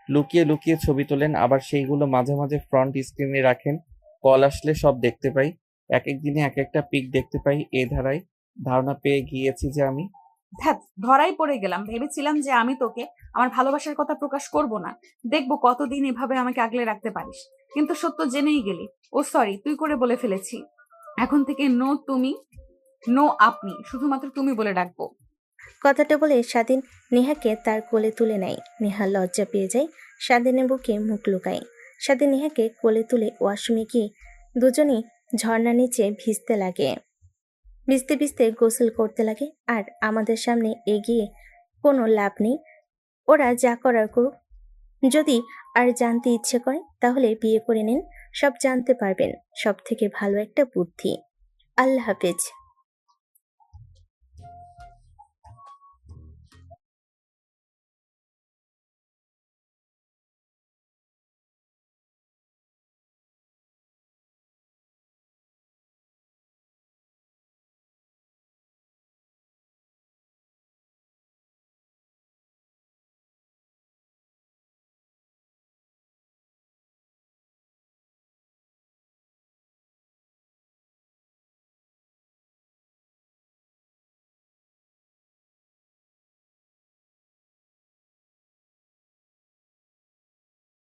লুকিয়ে লুকিয়ে ছবি তোলেন, আবার সেইগুলো মাঝে মাঝে ফ্রন্ট স্ক্রিনে রাখেন। কল আসলে সব দেখতে পাই। এক এক দিনে এক একটা পিক দেখতে পাই। এ ধারায় ধারণা পেয়ে গিয়েছি যে আমি ধ্যাত, ধরাই পড়ে গেলাম। ভেবেছিলাম যে আমি তোকে আমার ভালোবাসার কথা প্রকাশ করব না, দেখবো কতদিন এভাবে আমাকে আগলে রাখতে পারিস। কিন্তু সত্য জেনেই গেলি। ও সরি, তুই করে বলে ফেলেছি। এখন থেকে নো তুমি, নো আপনি, শুধুমাত্র তুমি বলে ডাকবো। কথাটা বলে স্বাধীন নেহাকে তার কোলে তুলে নেয়। নেহা লজ্জা পেয়ে যায়, স্বাধীনের বুকে মুখ লুকায়। স্বাধীন নেহাকে কোলে তুলে ওয়াশরুমে গিয়ে দুজনেই ঝর্ণা নিচে ভিজতে লাগে। ভিজতে ভিজতে গোসল করতে লাগে। আর আমাদের সামনে এগিয়ে কোনো লাভ নেই, ওরা যা করার করুক। যদি আর জানতে ইচ্ছে করে তাহলে বিয়ে করে নিন, সব জানতে পারবেন। সব থেকে ভালো একটা বুদ্ধি। আল্লাহ হাফেজ।